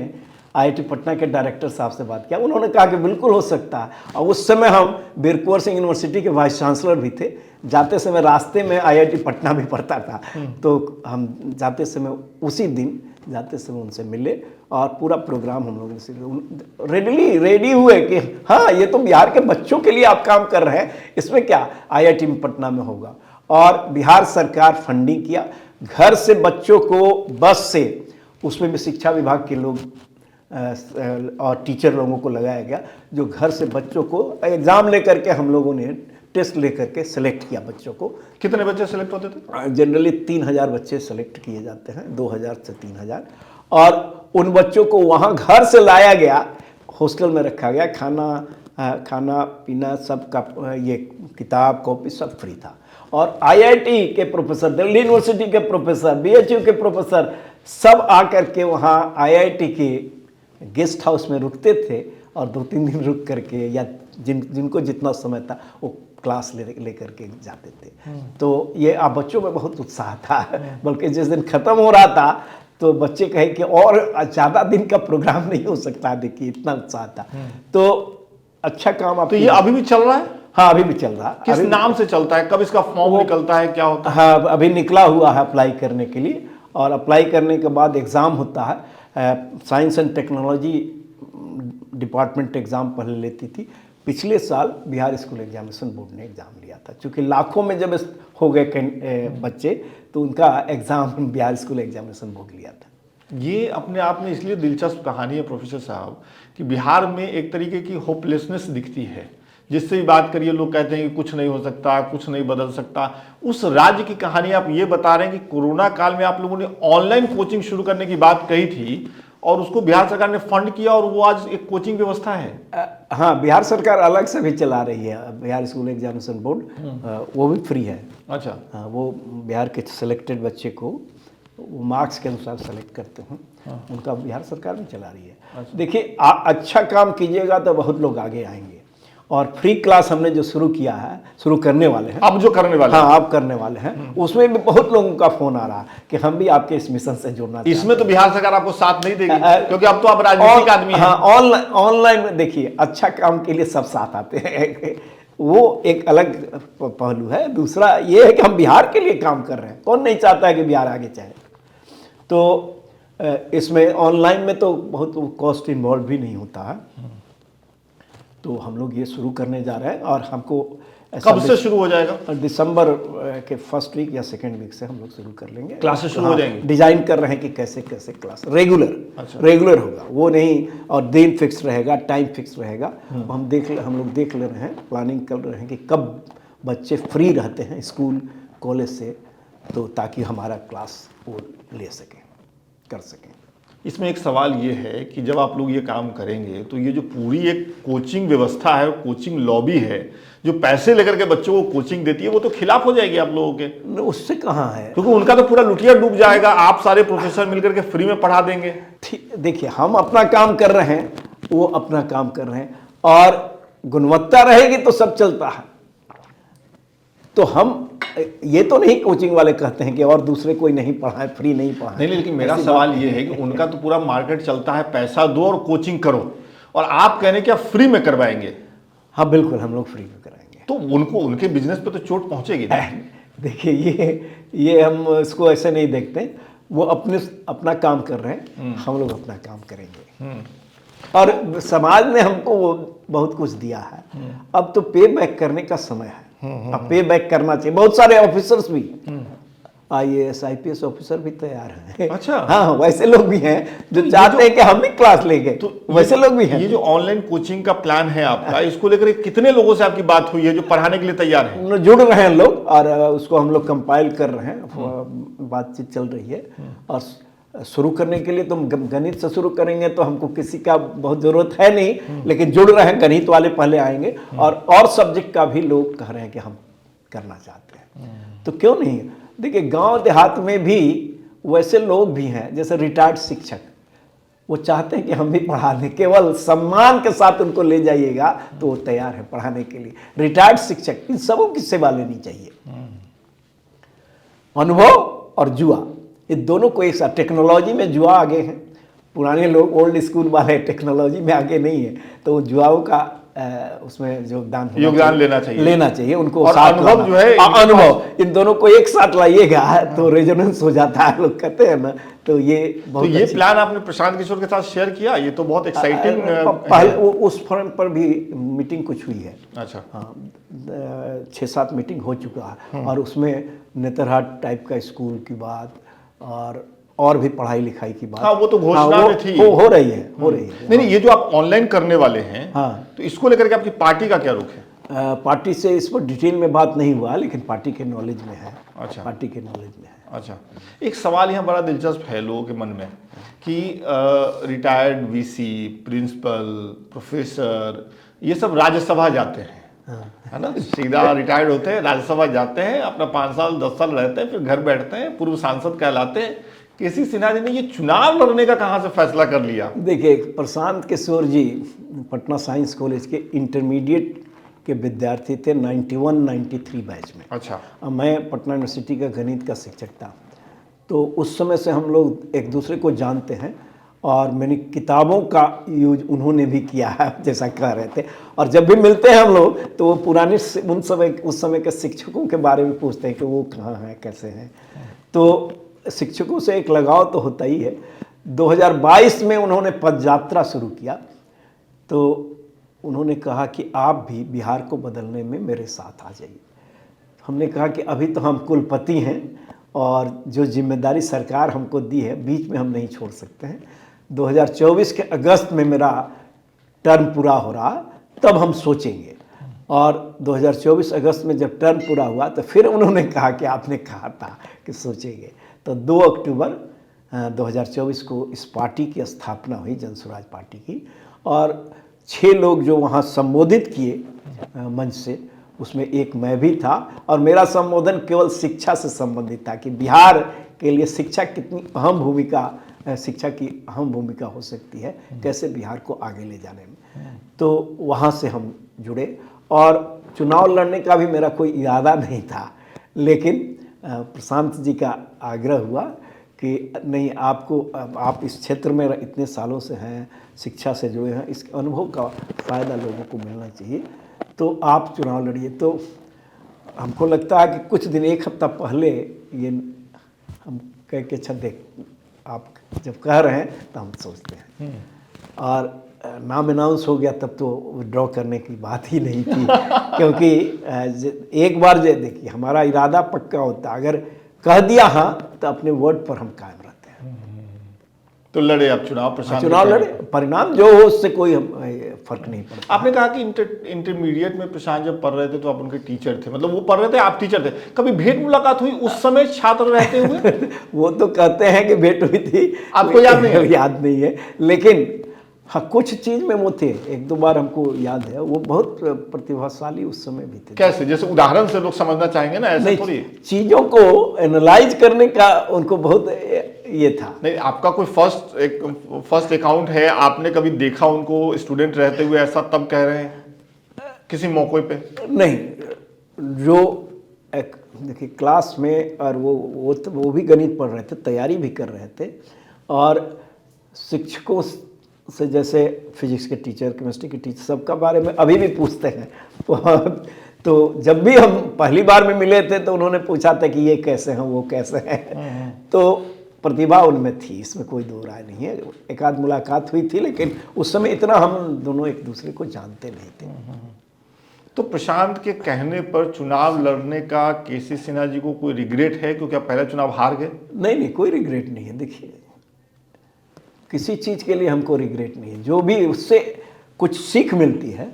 आईआईटी पटना के डायरेक्टर साहब से बात किया, उन्होंने कहा कि बिल्कुल हो सकता है। और उस समय हम वीर कुंवर सिंह यूनिवर्सिटी के वाइस चांसलर भी थे, जाते समय रास्ते में आईआईटी पटना भी पड़ता था, तो हम जाते समय उसी दिन जाते समय उनसे मिले, और पूरा प्रोग्राम हम लोगों ने रेडी हुए कि हाँ ये तो बिहार के बच्चों के लिए आप काम कर रहे हैं, इसमें क्या, आईआईटी पटना में होगा। और बिहार सरकार फंडिंग किया, घर से बच्चों को बस से, उसमें भी शिक्षा विभाग के लोग और टीचर लोगों को लगाया गया, जो घर से बच्चों को एग्ज़ाम लेकर के हम लोगों ने टेस्ट लेकर के सेलेक्ट किया बच्चों को। कितने बच्चे सेलेक्ट होते थे? जनरली 3000 बच्चे सेलेक्ट किए जाते हैं, 2000 से 3000, और उन बच्चों को वहाँ घर से लाया गया, हॉस्टल में रखा गया, खाना खाना पीना सब का ये किताब कॉपी सब फ्री था। और आईआईटी के प्रोफेसर, दिल्ली यूनिवर्सिटी के प्रोफेसर, बीएचयू के प्रोफेसर सब आकर के वहाँ आईआईटी के गेस्ट हाउस में रुकते थे और 2-3 दिन रुक करके या जिनको जितना समय था वो क्लास ले करके जाते थे। तो ये आप बच्चों में बहुत उत्साह था, बल्कि जिस दिन ख़त्म हो रहा था तो बच्चे कहे कि और ज़्यादा दिन का प्रोग्राम नहीं हो सकता, देखिए इतना उत्साह था। तो अच्छा काम आप। तो ये अभी भी चल रहा है? हाँ अभी भी चल रहा है। किस नाम से चलता है? कब इसका फॉर्म निकलता है, क्या होता है? हाँ अभी निकला हुआ है अप्लाई करने के लिए, और अप्लाई करने के बाद एग्ज़ाम होता है। Science and technology department exam पहले लेती थी। पिछले साल बिहार स्कूल एग्जामिनेशन बोर्ड ने एग्ज़ाम लिया था, क्योंकि लाखों में जब हो गए बच्चे तो उनका exam Bihar school examination board लिया था। ये अपने आप में इसलिए दिलचस्प कहानी है प्रोफेसर साहब कि बिहार में एक तरीके की होपलेसनेस दिखती है। जिससे भी बात करिए लोग कहते हैं कि कुछ नहीं हो सकता, कुछ नहीं बदल सकता। उस राज्य की कहानी आप ये बता रहे हैं कि कोरोना काल में आप लोगों ने ऑनलाइन कोचिंग शुरू करने की बात कही थी और उसको बिहार सरकार ने फंड किया और वो आज एक कोचिंग व्यवस्था है। हाँ बिहार सरकार अलग से भी चला रही है, बिहार स्कूल एग्जामिनेशन बोर्ड, वो भी फ्री है। अच्छा। हाँ वो बिहार के सिलेक्टेड बच्चे को वो मार्क्स के अनुसार सेलेक्ट करते हैं, उनका बिहार सरकार भी चला रही है। अच्छा। देखिए अच्छा काम कीजिएगा तो बहुत लोग आगे आएंगे। और फ्री क्लास हमने जो शुरू किया है, शुरू करने वाले हैं, अब जो करने वाले हाँ आप करने वाले हैं, उसमें भी बहुत लोगों का फोन आ रहा है कि हम भी आपके इस मिशन से जुड़ना चाहते हैं। इसमें तो बिहार सरकार आपको साथ नहीं देगी क्योंकि अब तो आप राजनीतिक आदमी हैं। हाँ ऑनलाइन में देखिए अच्छा काम के लिए सब साथ आते हैं, वो एक अलग पहलू है। दूसरा ये है कि हम बिहार के लिए काम कर रहे हैं, कौन नहीं चाहता है कि बिहार आगे चाहे। तो इसमें ऑनलाइन में तो बहुत कॉस्ट इन्वॉल्व भी नहीं होता है। तो हम लोग ये शुरू करने जा रहे हैं और हमको कब से शुरू हो जाएगा? दिसंबर के फर्स्ट वीक या सेकेंड वीक से हम लोग शुरू कर लेंगे। क्लासेस शुरू हो जाएंगी? डिजाइन कर रहे हैं कि कैसे कैसे क्लास रेगुलर। अच्छा। रेगुलर होगा वो नहीं, और दिन फिक्स रहेगा, टाइम फिक्स रहेगा। हम लोग देख ले रहे हैं, प्लानिंग कर रहे हैं कि कब बच्चे फ्री रहते हैं स्कूल कॉलेज से, तो ताकि हमारा क्लास वो ले सकें, कर सकें। इसमें एक सवाल ये है कि जब आप लोग ये काम करेंगे तो ये जो पूरी एक कोचिंग व्यवस्था है, कोचिंग लॉबी है जो पैसे लेकर के बच्चों को कोचिंग देती है, वो तो खिलाफ हो जाएगी आप लोगों के। उससे कहाँ है, क्योंकि उनका तो पूरा लुटिया डूब जाएगा, आप सारे प्रोफेसर मिलकर के फ्री में पढ़ा देंगे। देखिए हम अपना काम कर रहे हैं, वो अपना काम कर रहे हैं, और गुणवत्ता रहेगी तो सब चलता है। तो हम ये तो नहीं कोचिंग वाले कहते हैं कि और दूसरे कोई नहीं पढ़ाए, फ्री नहीं पढ़ाए। नहीं, लेकिन मेरा सवाल ये है कि उनका तो पूरा मार्केट चलता है, पैसा दो और कोचिंग करो, और आप कहने क्या फ्री में करवाएंगे? हाँ बिल्कुल हम लोग फ्री में कराएंगे। तो उनको उनके बिजनेस पे तो चोट पहुंचेगी ना। देखिए ये हम इसको ऐसे नहीं देखते, वो अपना काम कर रहे हैं, हम लोग अपना काम करेंगे। और समाज ने हमको बहुत कुछ दिया है, अब तो पे बैक करने का समय है। अब पे बैक करना चाहिए। बहुत सारे ऑफिसर्स भी, IAS IPS ऑफिसर भी तैयार हैं। अच्छा। हाँ वैसे लोग भी हैं जो चाहते हैं कि हम भी क्लास लेंगे, तो वैसे लोग भी हैं। ये जो ऑनलाइन कोचिंग का प्लान है आपका, इसको लेकर कितने लोगों से आपकी बात हुई है जो पढ़ाने के लिए तैयार हैं? जुड़ रहे हैं लोग, और उसको हम लोग कंपाइल कर रहे हैं, बातचीत चल रही है। और शुरू करने के लिए तो गणित से शुरू करेंगे तो हमको किसी का बहुत ज़रूरत है नहीं, लेकिन जुड़ रहे हैं, गणित वाले पहले आएंगे, और सब्जेक्ट का भी लोग कह रहे हैं कि हम करना चाहते हैं। तो क्यों नहीं। देखिए गांव देहात में भी वैसे लोग भी हैं, जैसे रिटायर्ड शिक्षक, वो चाहते हैं कि हम भी पढ़ा दें, केवल सम्मान के साथ उनको ले जाइएगा तो वो तैयार है पढ़ाने के लिए। रिटायर्ड शिक्षक, इन सबों की सेवा लेनी चाहिए। अनुभव और जुआ, ये दोनों को एक साथ। टेक्नोलॉजी में जुआ आगे हैं, पुराने लोग ओल्ड स्कूल वाले टेक्नोलॉजी में आगे नहीं है, तो जुआओं का उसमें योगदान लेना चाहिए उनको। और अनुभव जो है, अनुभव, इन दोनों को एक साथ लाइएगा तो रेजोनेंस हो जाता है, लोग कहते हैं ना। तो ये बहुत, तो ये प्लान आपने प्रशांत किशोर के साथ शेयर किया, ये तो बहुत एक्साइटिंग। पहले उस फोरम पर भी मीटिंग कुछ हुई है। अच्छा। हाँ 6-7 मीटिंग हो चुका है, और उसमें नेतरहाट टाइप का स्कूल की बात और भी पढ़ाई लिखाई की बात। हाँ वो तो घोषणा में थी, हो रही है। नहीं, ये जो आप ऑनलाइन करने वाले हैं, हाँ, तो इसको लेकर के आपकी पार्टी का क्या रुख है? पार्टी से इस पर डिटेल में बात नहीं हुआ, लेकिन पार्टी के नॉलेज में है। अच्छा। पार्टी के नॉलेज में है। अच्छा, एक सवाल यहाँ बड़ा दिलचस्प है लोगों के मन में कि रिटायर्ड VC, प्रिंसिपल, प्रोफेसर ये सब राज्यसभा जाते हैं, है ना, सीधा रिटायर्ड होते हैं, राज्यसभा जाते हैं, अपना 5 साल 10 साल रहते हैं, फिर घर बैठते हैं, पूर्व सांसद कहलाते हैं। केसी सिन्हा जी ने ये चुनाव लड़ने का कहाँ से फैसला कर लिया? देखिए, प्रशांत किशोर जी पटना साइंस कॉलेज के इंटरमीडिएट के विद्यार्थी थे 91-93 बैच में। अच्छा। मैं पटना यूनिवर्सिटी का गणित का शिक्षक था, तो उस समय से हम लोग एक दूसरे को जानते हैं और मैंने किताबों का यूज उन्होंने भी किया है, जैसा कह रहे थे। और जब भी मिलते हैं हम लोग तो वो पुराने उस समय के शिक्षकों के बारे में पूछते हैं कि वो कहाँ हैं, कैसे हैं। तो शिक्षकों से एक लगाव तो होता ही है। 2022 में उन्होंने पदयात्रा शुरू किया, तो उन्होंने कहा कि आप भी बिहार को बदलने में मेरे साथ आ जाइए। हमने कहा कि अभी तो हम कुलपति हैं और जो जिम्मेदारी सरकार हमको दी है बीच में हम नहीं छोड़ सकते हैं। 2024 के अगस्त में मेरा टर्म पूरा हो रहा, तब हम सोचेंगे। और 2024 अगस्त में जब टर्म पूरा हुआ तो फिर उन्होंने कहा कि आपने कहा था कि सोचेंगे। तो 2 अक्टूबर 2024 को इस पार्टी की स्थापना हुई, जन स्वराज पार्टी की, और 6 लोग जो वहाँ संबोधित किए मंच से, उसमें एक मैं भी था। और मेरा संबोधन केवल शिक्षा से संबंधित था कि बिहार के लिए शिक्षा कितनी अहम भूमिका, शिक्षा की अहम भूमिका हो सकती है, कैसे बिहार को आगे ले जाने में। तो वहाँ से हम जुड़े और चुनाव लड़ने का भी मेरा कोई इरादा नहीं था, लेकिन प्रशांत जी का आग्रह हुआ कि नहीं, आपको, आप इस क्षेत्र में इतने सालों से हैं, शिक्षा से जुड़े हैं, इस अनुभव का फ़ायदा लोगों को मिलना चाहिए, तो आप चुनाव लड़िए। तो हमको लगता है कि कुछ दिन, 1 हफ्ता पहले ये हम कह के अच्छा देख, आप जब कह रहे हैं तो हम सोचते हैं। और नाम अनाउंस हो गया तब तो विड्रॉ करने की बात ही नहीं थी क्योंकि एक बार देखिए, हमारा इरादा पक्का होता, अगर कह दिया हाँ तो अपने वर्ड पर हम कायम रहते हैं। तो लड़े आप चुनाव? चुनाव लड़े, परिणाम जो हो उससे कोई फर्क नहीं पड़ता। आपने कहा कि इंटरमीडिएट में प्रशांत जब पढ़ रहे थे तो आप उनके टीचर थे, मतलब वो पढ़ रहे थे, आप टीचर थे। कभी भेंट मुलाकात हुई उस समय छात्र रहते हुए? वो तो कहते हैं कि भेंट हुई थी, आपको याद नहीं है? याद नहीं है, लेकिन हाँ कुछ चीज में वो थे, 1-2 बार हमको याद है। वो बहुत प्रतिभाशाली उस समय भी थे। कैसे? जैसे उदाहरण से लोग समझना चाहेंगे ना, ऐसे थोड़ी। चीजों को एनालाइज करने का उनको बहुत ये था। नहीं, आपका कोई फर्स्ट अकाउंट है, आपने कभी देखा उनको स्टूडेंट रहते हुए ऐसा, तब कह रहे हैं किसी मौके पे? नहीं, जो देखिए क्लास में, और वो भी गणित पढ़ रहे थे, तैयारी भी कर रहे थे, और शिक्षकों से, जैसे फिजिक्स के टीचर, केमिस्ट्री के टीचर, सबका बारे में अभी भी पूछते हैं। तो जब भी हम पहली बार में मिले थे तो उन्होंने पूछा था कि ये कैसे हैं, वो कैसे हैं। तो प्रतिभा उनमें थी, इसमें कोई दो राय नहीं है। एक आध मुलाकात हुई थी, लेकिन उस समय इतना हम दोनों एक दूसरे को जानते नहीं थे। तो प्रशांत के कहने पर चुनाव लड़ने का केसी सिन्हा जी को कोई रिग्रेट है, क्योंकि आप पहला चुनाव हार गए? नहीं, कोई रिग्रेट नहीं है। देखिए, किसी चीज़ के लिए हमको रिग्रेट नहीं है। जो भी उससे कुछ सीख मिलती है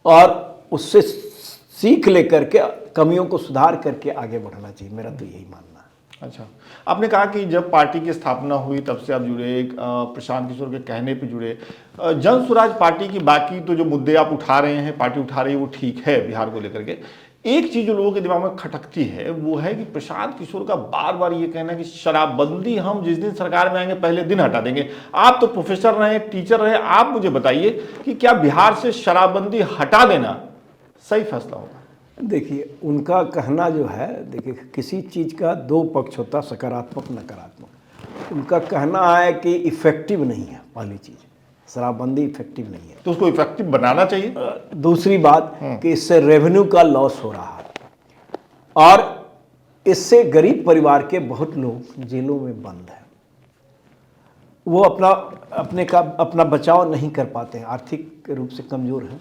और उससे सीख लेकर के कमियों को सुधार करके आगे बढ़ना चाहिए, मेरा तो यही मानना है। अच्छा, आपने कहा कि जब पार्टी की स्थापना हुई तब से आप जुड़े, प्रशांत किशोर के कहने पे जुड़े। जन स्वराज पार्टी की बाकी तो जो मुद्दे आप उठा रहे हैं, पार्टी उठा रही है, वो ठीक है बिहार को लेकर के। एक चीज जो लोगों के दिमाग में खटकती है वो है कि प्रशांत किशोर का बार बार ये कहना है कि शराबबंदी हम जिस दिन सरकार में आएंगे पहले दिन हटा देंगे। आप तो प्रोफेसर रहे, टीचर रहे, आप मुझे बताइए कि क्या बिहार से शराबबंदी हटा देना सही फैसला होगा? देखिए, उनका कहना जो है, देखिए किसी चीज़ का 2 पक्ष होता, सकारात्मक नकारात्मक। उनका कहना है कि इफेक्टिव नहीं है, पहली चीज़ शराबबंदी इफेक्टिव नहीं है, तो उसको इफेक्टिव बनाना चाहिए। दूसरी बात कि इससे रेवेन्यू का लॉस हो रहा है और इससे गरीब परिवार के बहुत लोग जेलों में बंद हैं। वो अपना बचाव नहीं कर पाते हैं, आर्थिक रूप से कमज़ोर हैं।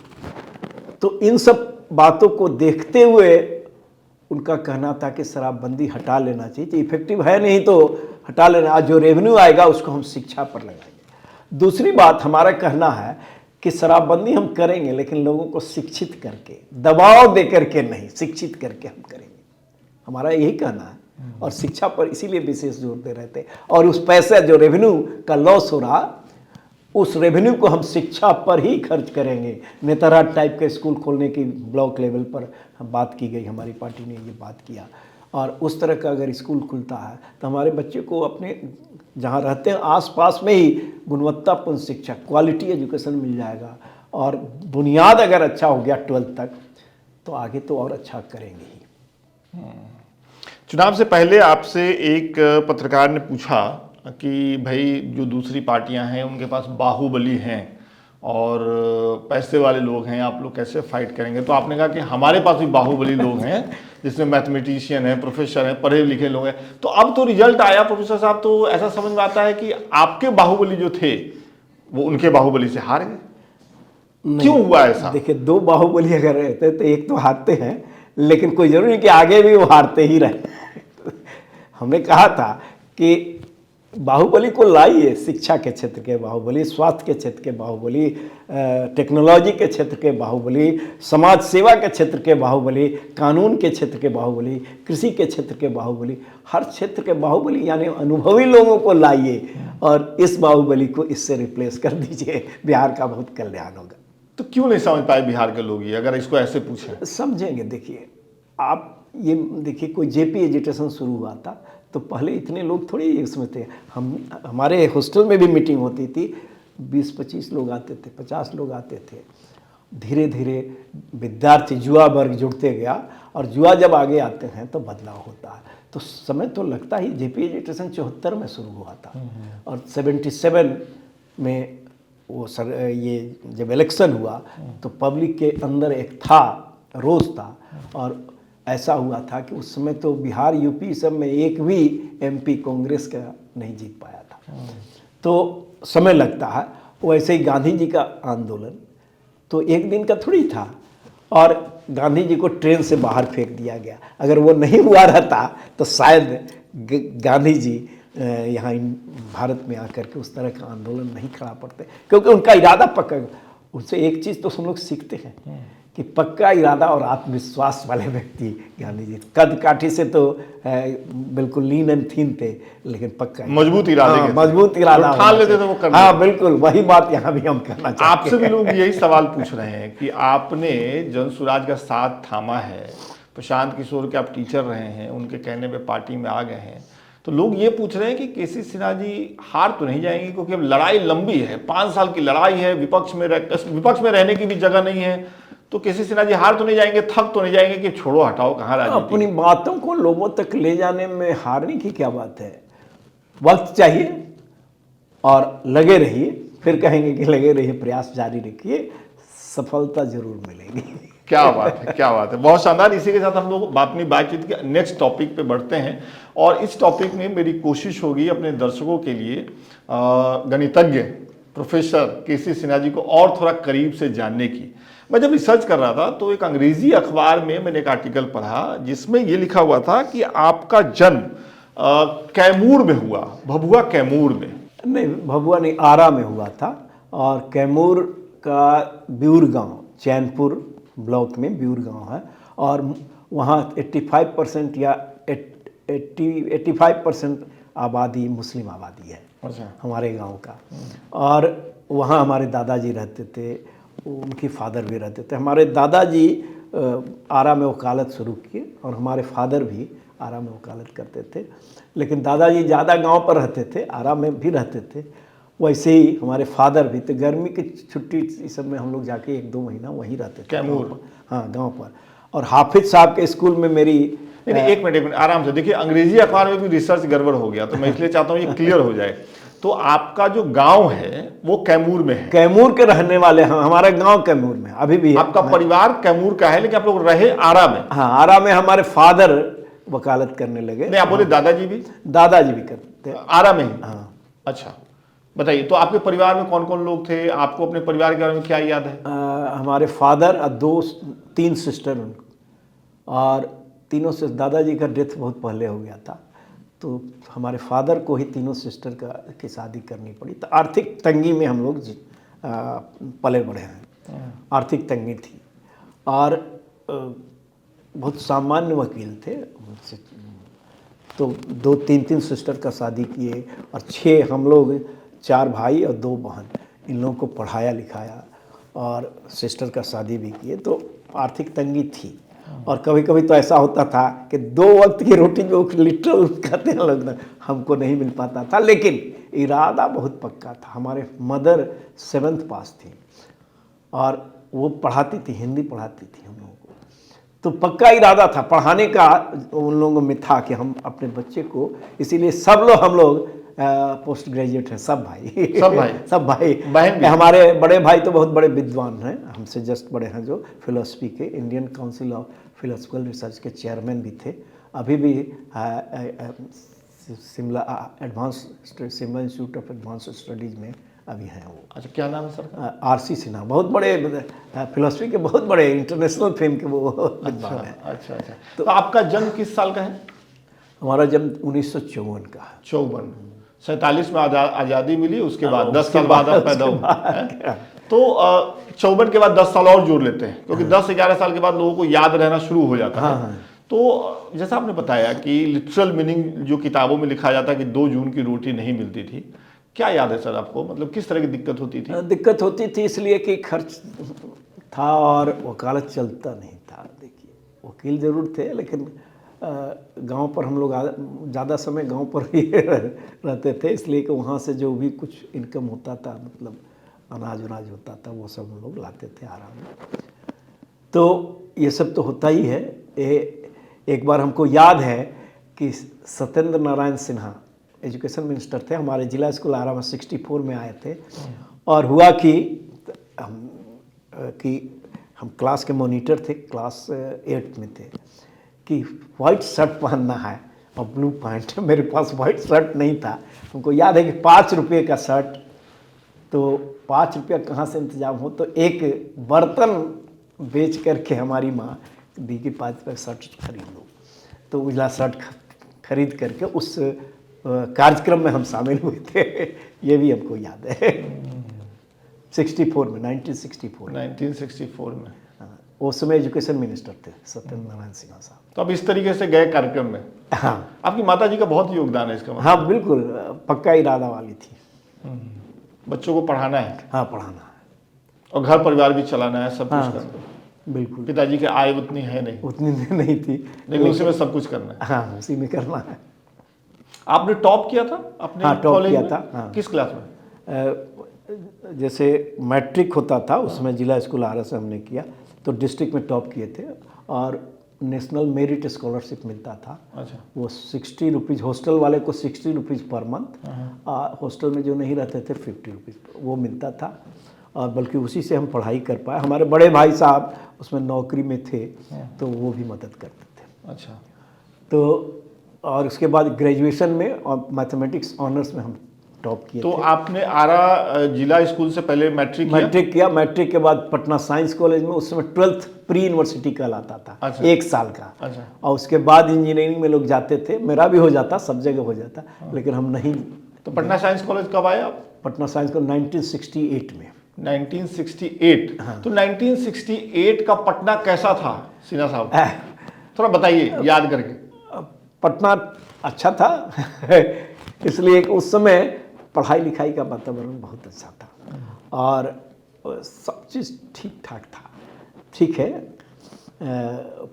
तो इन सब बातों को देखते हुए उनका कहना था कि शराबबंदी हटा लेना चाहिए। इफेक्टिव है नहीं तो हटा लेना, आज जो रेवेन्यू आएगा उसको हम शिक्षा पर लगाएंगे। दूसरी बात, हमारा कहना है कि शराबबंदी हम करेंगे लेकिन लोगों को शिक्षित करके, दबाव दे करके नहीं, शिक्षित करके हम करेंगे। हमारा यही कहना है और शिक्षा पर इसीलिए विशेष जोर दे रहे थे। और उस पैसे जो रेवेन्यू का लॉस हो रहा उस रेवेन्यू को हम शिक्षा पर ही खर्च करेंगे। नेतरहाट टाइप के स्कूल खोलने की ब्लॉक लेवल पर बात की गई, हमारी पार्टी ने ये बात किया। और उस तरह का अगर स्कूल खुलता है तो हमारे बच्चे को अपने जहाँ रहते हैं आसपास में ही गुणवत्तापूर्ण शिक्षा, क्वालिटी एजुकेशन मिल जाएगा। और बुनियाद अगर अच्छा हो गया 12th तक तो आगे तो और अच्छा करेंगे ही। चुनाव से पहले आपसे एक पत्रकार ने पूछा कि भाई जो दूसरी पार्टियां हैं उनके पास बाहुबली हैं और पैसे वाले लोग हैं, आप लोग कैसे फाइट करेंगे? तो आपने कहा कि हमारे पास भी बाहुबली लोग हैं, जिसमें मैथमेटिशियन है, प्रोफेसर हैं, पढ़े लिखे लोग हैं। तो अब तो रिजल्ट आया प्रोफेसर साहब, तो ऐसा समझ में आता है कि आपके बाहुबली जो थे वो उनके बाहुबली से हार गए। क्यों हुआ ऐसा? देखिए, दो बाहुबली अगर रहते तो एक तो हारते हैं, लेकिन कोई जरूरी नहीं कि आगे भी वो हारते ही रहे। हमने कहा था कि बाहुबली को लाइए, शिक्षा के क्षेत्र के बाहुबली, स्वास्थ्य के क्षेत्र के बाहुबली, टेक्नोलॉजी के क्षेत्र के बाहुबली, समाज सेवा के क्षेत्र के बाहुबली, कानून के क्षेत्र के बाहुबली, कृषि के क्षेत्र के बाहुबली, हर क्षेत्र के बाहुबली यानी अनुभवी लोगों को लाइए और इस बाहुबली को इससे रिप्लेस कर दीजिए, बिहार का बहुत कल्याण होगा। तो क्यों नहीं समझ पाए बिहार के लोग ये, अगर इसको ऐसे पूछें? समझेंगे। देखिए, आप ये देखिए, कोई जेपी एजुटेशन शुरू हुआ था तो पहले इतने लोग थोड़ी इसमें थे। हमारे हॉस्टल में भी मीटिंग होती थी, 20-25 लोग आते थे, 50 लोग आते थे। धीरे धीरे विद्यार्थी युवा वर्ग जुड़ते गया और युवा जब आगे आते हैं तो बदलाव होता है। तो समय तो लगता ही, जेपी एजुटेशन 74 में शुरू हुआ था और 77 में वो ये जब इलेक्शन हुआ तो पब्लिक के अंदर एक था, रोष था। और ऐसा हुआ था कि उस समय तो बिहार, यूपी सब में एक भी एमपी कांग्रेस का नहीं जीत पाया था। तो समय लगता है। वैसे ही गांधी जी का आंदोलन तो एक दिन का थोड़ी था और गांधी जी को ट्रेन से बाहर फेंक दिया गया। अगर वो नहीं हुआ रहता तो शायद गांधी जी यहाँ भारत में आकर के उस तरह का आंदोलन नहीं खड़ा पड़ते, क्योंकि उनका इरादा पक्का। उनसे एक चीज़ तो हम लोग सीखते हैं कि पक्का इरादा और आत्मविश्वास वाले व्यक्ति गांधी जी। कद काठी से तो बिल्कुल लीन एंड थीन थे, लेकिन पक्का मजबूत इरादे, मजबूत इरादा ठान लेते थे वो करने। हाँ बिल्कुल, वही बात यहाँ भी हम करना चाहते हैं। आपसे भी लोग यही सवाल पूछ रहे हैं कि आपने जन सुराज का साथ थामा है, प्रशांत किशोर के आप टीचर रहे हैं, उनके कहने पे पार्टी में आ गए हैं, तो लोग ये पूछ रहे हैं कि केसी सिन्हा जी हार तो नहीं जाएंगे? क्योंकि अब लड़ाई लंबी है, 5 साल की लड़ाई है, विपक्ष में रहने की भी जगह नहीं है। तो केसी सिन्हा जी हार तो नहीं जाएंगे, थक तो नहीं जाएंगे कि छोड़ो हटाओ कहाँ राजनीति? अपनी बातों को लोगों तक ले जाने में हारने की क्या बात है? वक्त चाहिए और लगे रहिए, फिर कहेंगे कि लगे रहिए, प्रयास जारी रखिए, सफलता जरूर मिलेगी। क्या बात है, क्या बात है, बहुत शानदार। इसी के साथ हम लोग अपनी बातचीत के नेक्स्ट टॉपिक पे बढ़ते हैं और इस टॉपिक में मेरी कोशिश होगी अपने दर्शकों के लिए गणितज्ञ प्रोफेसर केसी सिन्हा जी को और थोड़ा करीब से जानने की। मैं जब रिसर्च कर रहा था तो एक अंग्रेजी अखबार में मैंने एक आर्टिकल पढ़ा जिसमें ये लिखा हुआ था कि आपका जन्म कैमूर में हुआ, भभुआ कैमूर में। नहीं, भभुआ नहीं, आरा में हुआ था। और कैमूर का ब्यूर गांव, चैनपुर ब्लॉक में ब्यूर गांव है और वहाँ 85% या 85% आबादी मुस्लिम आबादी है। अच्छा। हमारे गांव का। और वहाँ हमारे दादाजी रहते थे, उनकी फादर भी रहते थे। हमारे दादाजी आरा में वकालत शुरू किए और हमारे फादर भी आरा में वकालत करते थे। लेकिन दादाजी ज़्यादा गांव पर रहते थे, आरा में भी रहते थे। वैसे ही हमारे फादर भी। तो गर्मी की छुट्टी इस सब में हम लोग जाके 1-2 महीना वहीं रहते थे, कैमूर। हाँ, गांव पर। और हाफिज साहब के स्कूल में मेरी नहीं, एक मिनट आराम से। देखिए, अंग्रेजी अखबार में भी रिसर्च गड़बड़ हो गया, तो मैं इसलिए चाहता हूँ ये क्लियर हो जाए। तो आपका जो गांव है वो कैमूर में है? कैमूर के रहने वाले हैं, हमारा गांव कैमूर में अभी भी है। आपका परिवार कैमूर का है, लेकिन आप लोग रहे आरा में? हाँ, आरा में हमारे फादर वकालत करने लगे। नहीं, आप बोले दादाजी भी? दादाजी भी करते थे आरा में ही? हाँ। अच्छा, बताइए। तो आपके परिवार में कौन कौन लोग थे? आपको अपने परिवार के बारे में क्या याद है? हमारे फादर और 2-3 सिस्टर, और तीनों से दादाजी का डेथ बहुत पहले हो गया था, तो हमारे फादर को ही तीनों सिस्टर की शादी करनी पड़ी। तो आर्थिक तंगी में हम लोग पले बढ़े हैं। आर्थिक तंगी थी और बहुत सामान्य वकील थे। तो 2-3 सिस्टर का शादी किए और 6 हम लोग, 4 भाई और 2 बहन। इन लोगों को पढ़ाया लिखाया और सिस्टर का शादी भी किए, तो आर्थिक तंगी थी। और कभी कभी तो ऐसा होता था कि 2 वक्त की रोटी जो लिटरल कहते हैं लोग ना, हमको नहीं मिल पाता था, लेकिन इरादा बहुत पक्का था। हमारे मदर 7th पास थी और वो पढ़ाती थी, हिंदी पढ़ाती थी हम लोगों को, तो पक्का इरादा था पढ़ाने का उन लोगों में था कि हम अपने बच्चे को, इसीलिए सब लोग हम लोग पोस्ट ग्रेजुएट हैं, सब भाई सब भाई बहन भी? हमारे बड़े भाई तो बहुत बड़े विद्वान हैं, हमसे जस्ट बड़े हैं, जो फिलोसफी के Indian council of philosophical research के चेयरमैन भी थे, अभी भी Shimla institute of advance studies में अभी हैं वो। अच्छा, क्या नाम है सर? RC सिन्हा, बहुत बड़े फिलोसफी के बहुत बड़े इंटरनेशनल फेम के वो विद्वान हैं। अच्छा। तो आपका जन्म किस साल का है? हमारा जन्म 1954 का है। 54। 47 में आज़ादी मिली, उसके बाद 10 साल बाद आप पैदा हुए। तो 54 के बाद 10 साल और जोड़ लेते हैं, क्योंकि 10-11 साल के बाद लोगों को याद रहना शुरू हो जाता है। तो जैसा आपने बताया कि लिटरल मीनिंग जो किताबों में लिखा जाता है कि 2 जून की रोटी नहीं मिलती थी, क्या याद है सर आपको? मतलब किस तरह की दिक्कत होती थी? दिक्कत होती थी इसलिए कि खर्च था और वकालत चलता नहीं था। देखिए, वकील ज़रूर थे, लेकिन गांव पर हम लोग ज़्यादा समय गांव पर ही रहते थे, इसलिए कि वहाँ से जो भी कुछ इनकम होता था, मतलब अनाज होता था, वो सब हम लोग लाते थे आराम में। तो ये सब तो होता ही है। एक बार हमको याद है कि सत्येंद्र नारायण सिन्हा एजुकेशन मिनिस्टर थे, हमारे जिला स्कूल आरा में 64 में आए थे, और हुआ कि हम क्लास के मॉनिटर थे, क्लास 8 में थे, कि वाइट शर्ट पहनना है और ब्लू पैंट। मेरे पास वाइट शर्ट नहीं था। हमको याद है कि 5 रुपये का शर्ट, तो 5 रुपया कहाँ से इंतजाम हो, तो एक बर्तन बेच करके हमारी माँ दी कि 5 रुपये शर्ट खरीद लो। तो उजला शर्ट खरीद करके उस कार्यक्रम में हम शामिल हुए थे। ये भी हमको याद है। 64 में, 1964 में। उस समय एजुकेशन मिनिस्टर थे सत्येंद्र नारायण सिन्हा साहब। तो अब इस तरीके से गए कार्यक्रम में। हाँ, आपकी माता जी का बहुत योगदान है इसका मतलब। हाँ बिल्कुल, पक्का इरादा वाली थी। बच्चों को पढ़ाना है। हाँ, पढ़ाना है और घर परिवार भी चलाना है, सब कुछ करना है। बिल्कुल। पिताजी की आय उतनी है नहीं, उतनी नहीं थी, लेकिन उसी में सब कुछ करना है। हाँ, उसी में करना है। आपने टॉप किया था अपने? हाँ, टॉप किया में? था। हाँ। किस क्लास में? जैसे मैट्रिक होता था उसमें जिला स्कूल आरा से हमने किया, तो डिस्ट्रिक्ट में टॉप किए थे, और नेशनल मेरिट स्कॉलरशिप मिलता था। अच्छा। वो 60 रुपीज़, हॉस्टल वाले को 60 रुपीज़ पर मंथ, हॉस्टल में जो नहीं रहते थे 50 रुपीज़ वो मिलता था। और बल्कि उसी से हम पढ़ाई कर पाए। हमारे बड़े भाई साहब उसमें नौकरी में थे, तो वो भी मदद करते थे। अच्छा। तो और उसके बाद ग्रेजुएशन में और मैथमेटिक्स ऑनर्स में हम टॉप किए। तो आपने आरा जिला स्कूल से पहले मैट्रिक किया? मैट्रिक के बाद पटना साइंस कॉलेज में, उस समय 12th प्री यूनिवर्सिटी कहलाता था। अच्छा। 1 साल का। अच्छा। और उसके बाद इंजीनियरिंग में लोग जाते थे, मेरा भी हो जाता, सब जगह हो जाता, लेकिन हम नहीं। तो पटना साइंस कॉलेज कब आए आप? पटना साइंस कॉलेज 1968 में। 1968। हाँ। तो 1968 का पटना कैसा था सिन्हा साहब? थोड़ा बताइए याद करके। पटना अच्छा था इसलिए उस समय पढ़ाई लिखाई का वातावरण बहुत अच्छा था और सब चीज़ ठीक ठाक था। ठीक है,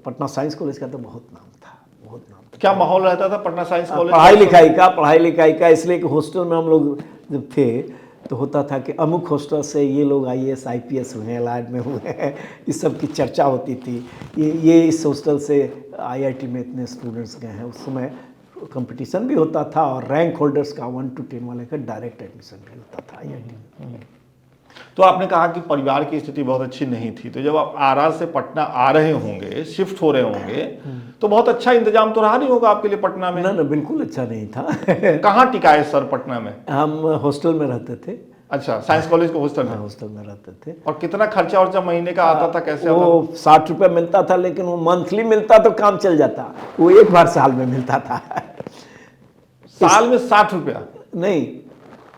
पटना साइंस कॉलेज का तो बहुत नाम था, बहुत नाम था। क्या माहौल रहता था पटना साइंस कॉलेज? पढ़ाई लिखाई का इसलिए कि हॉस्टल में हम लोग जब थे तो होता था कि अमुक हॉस्टल से ये लोग IAS IPS हुए हैं, एलाइड में हुए हैं, इस सब की चर्चा होती थी। ये इस हॉस्टल से IIT में इतने स्टूडेंट्स गए हैं। उस समय कंपटीशन भी होता था और रैंक होल्डर्स का 1 to 10 वाले का डायरेक्ट एडमिशन भी होता था IIT में। तो आपने कहा कि परिवार की स्थिति बहुत अच्छी नहीं थी, तो जब आप आरा से पटना आ रहे होंगे, शिफ्ट हो रहे होंगे, तो बहुत अच्छा इंतजाम तो रहा नहीं होगा आपके लिए पटना में? ना, बिल्कुल अच्छा नहीं था। कहाँ टिकाए सर पटना में? हम हॉस्टल में रहते थे। अच्छा, साइंस कॉलेज के हॉस्टल में? हॉस्टल में रहते थे। और कितना खर्चा वर्चा महीने का आता था, कैसे आता था? वो 60 रुपये मिलता था, लेकिन वो मंथली मिलता तो काम चल जाता। वो एक बार साल में मिलता था। साल में 60 रुपया? नहीं,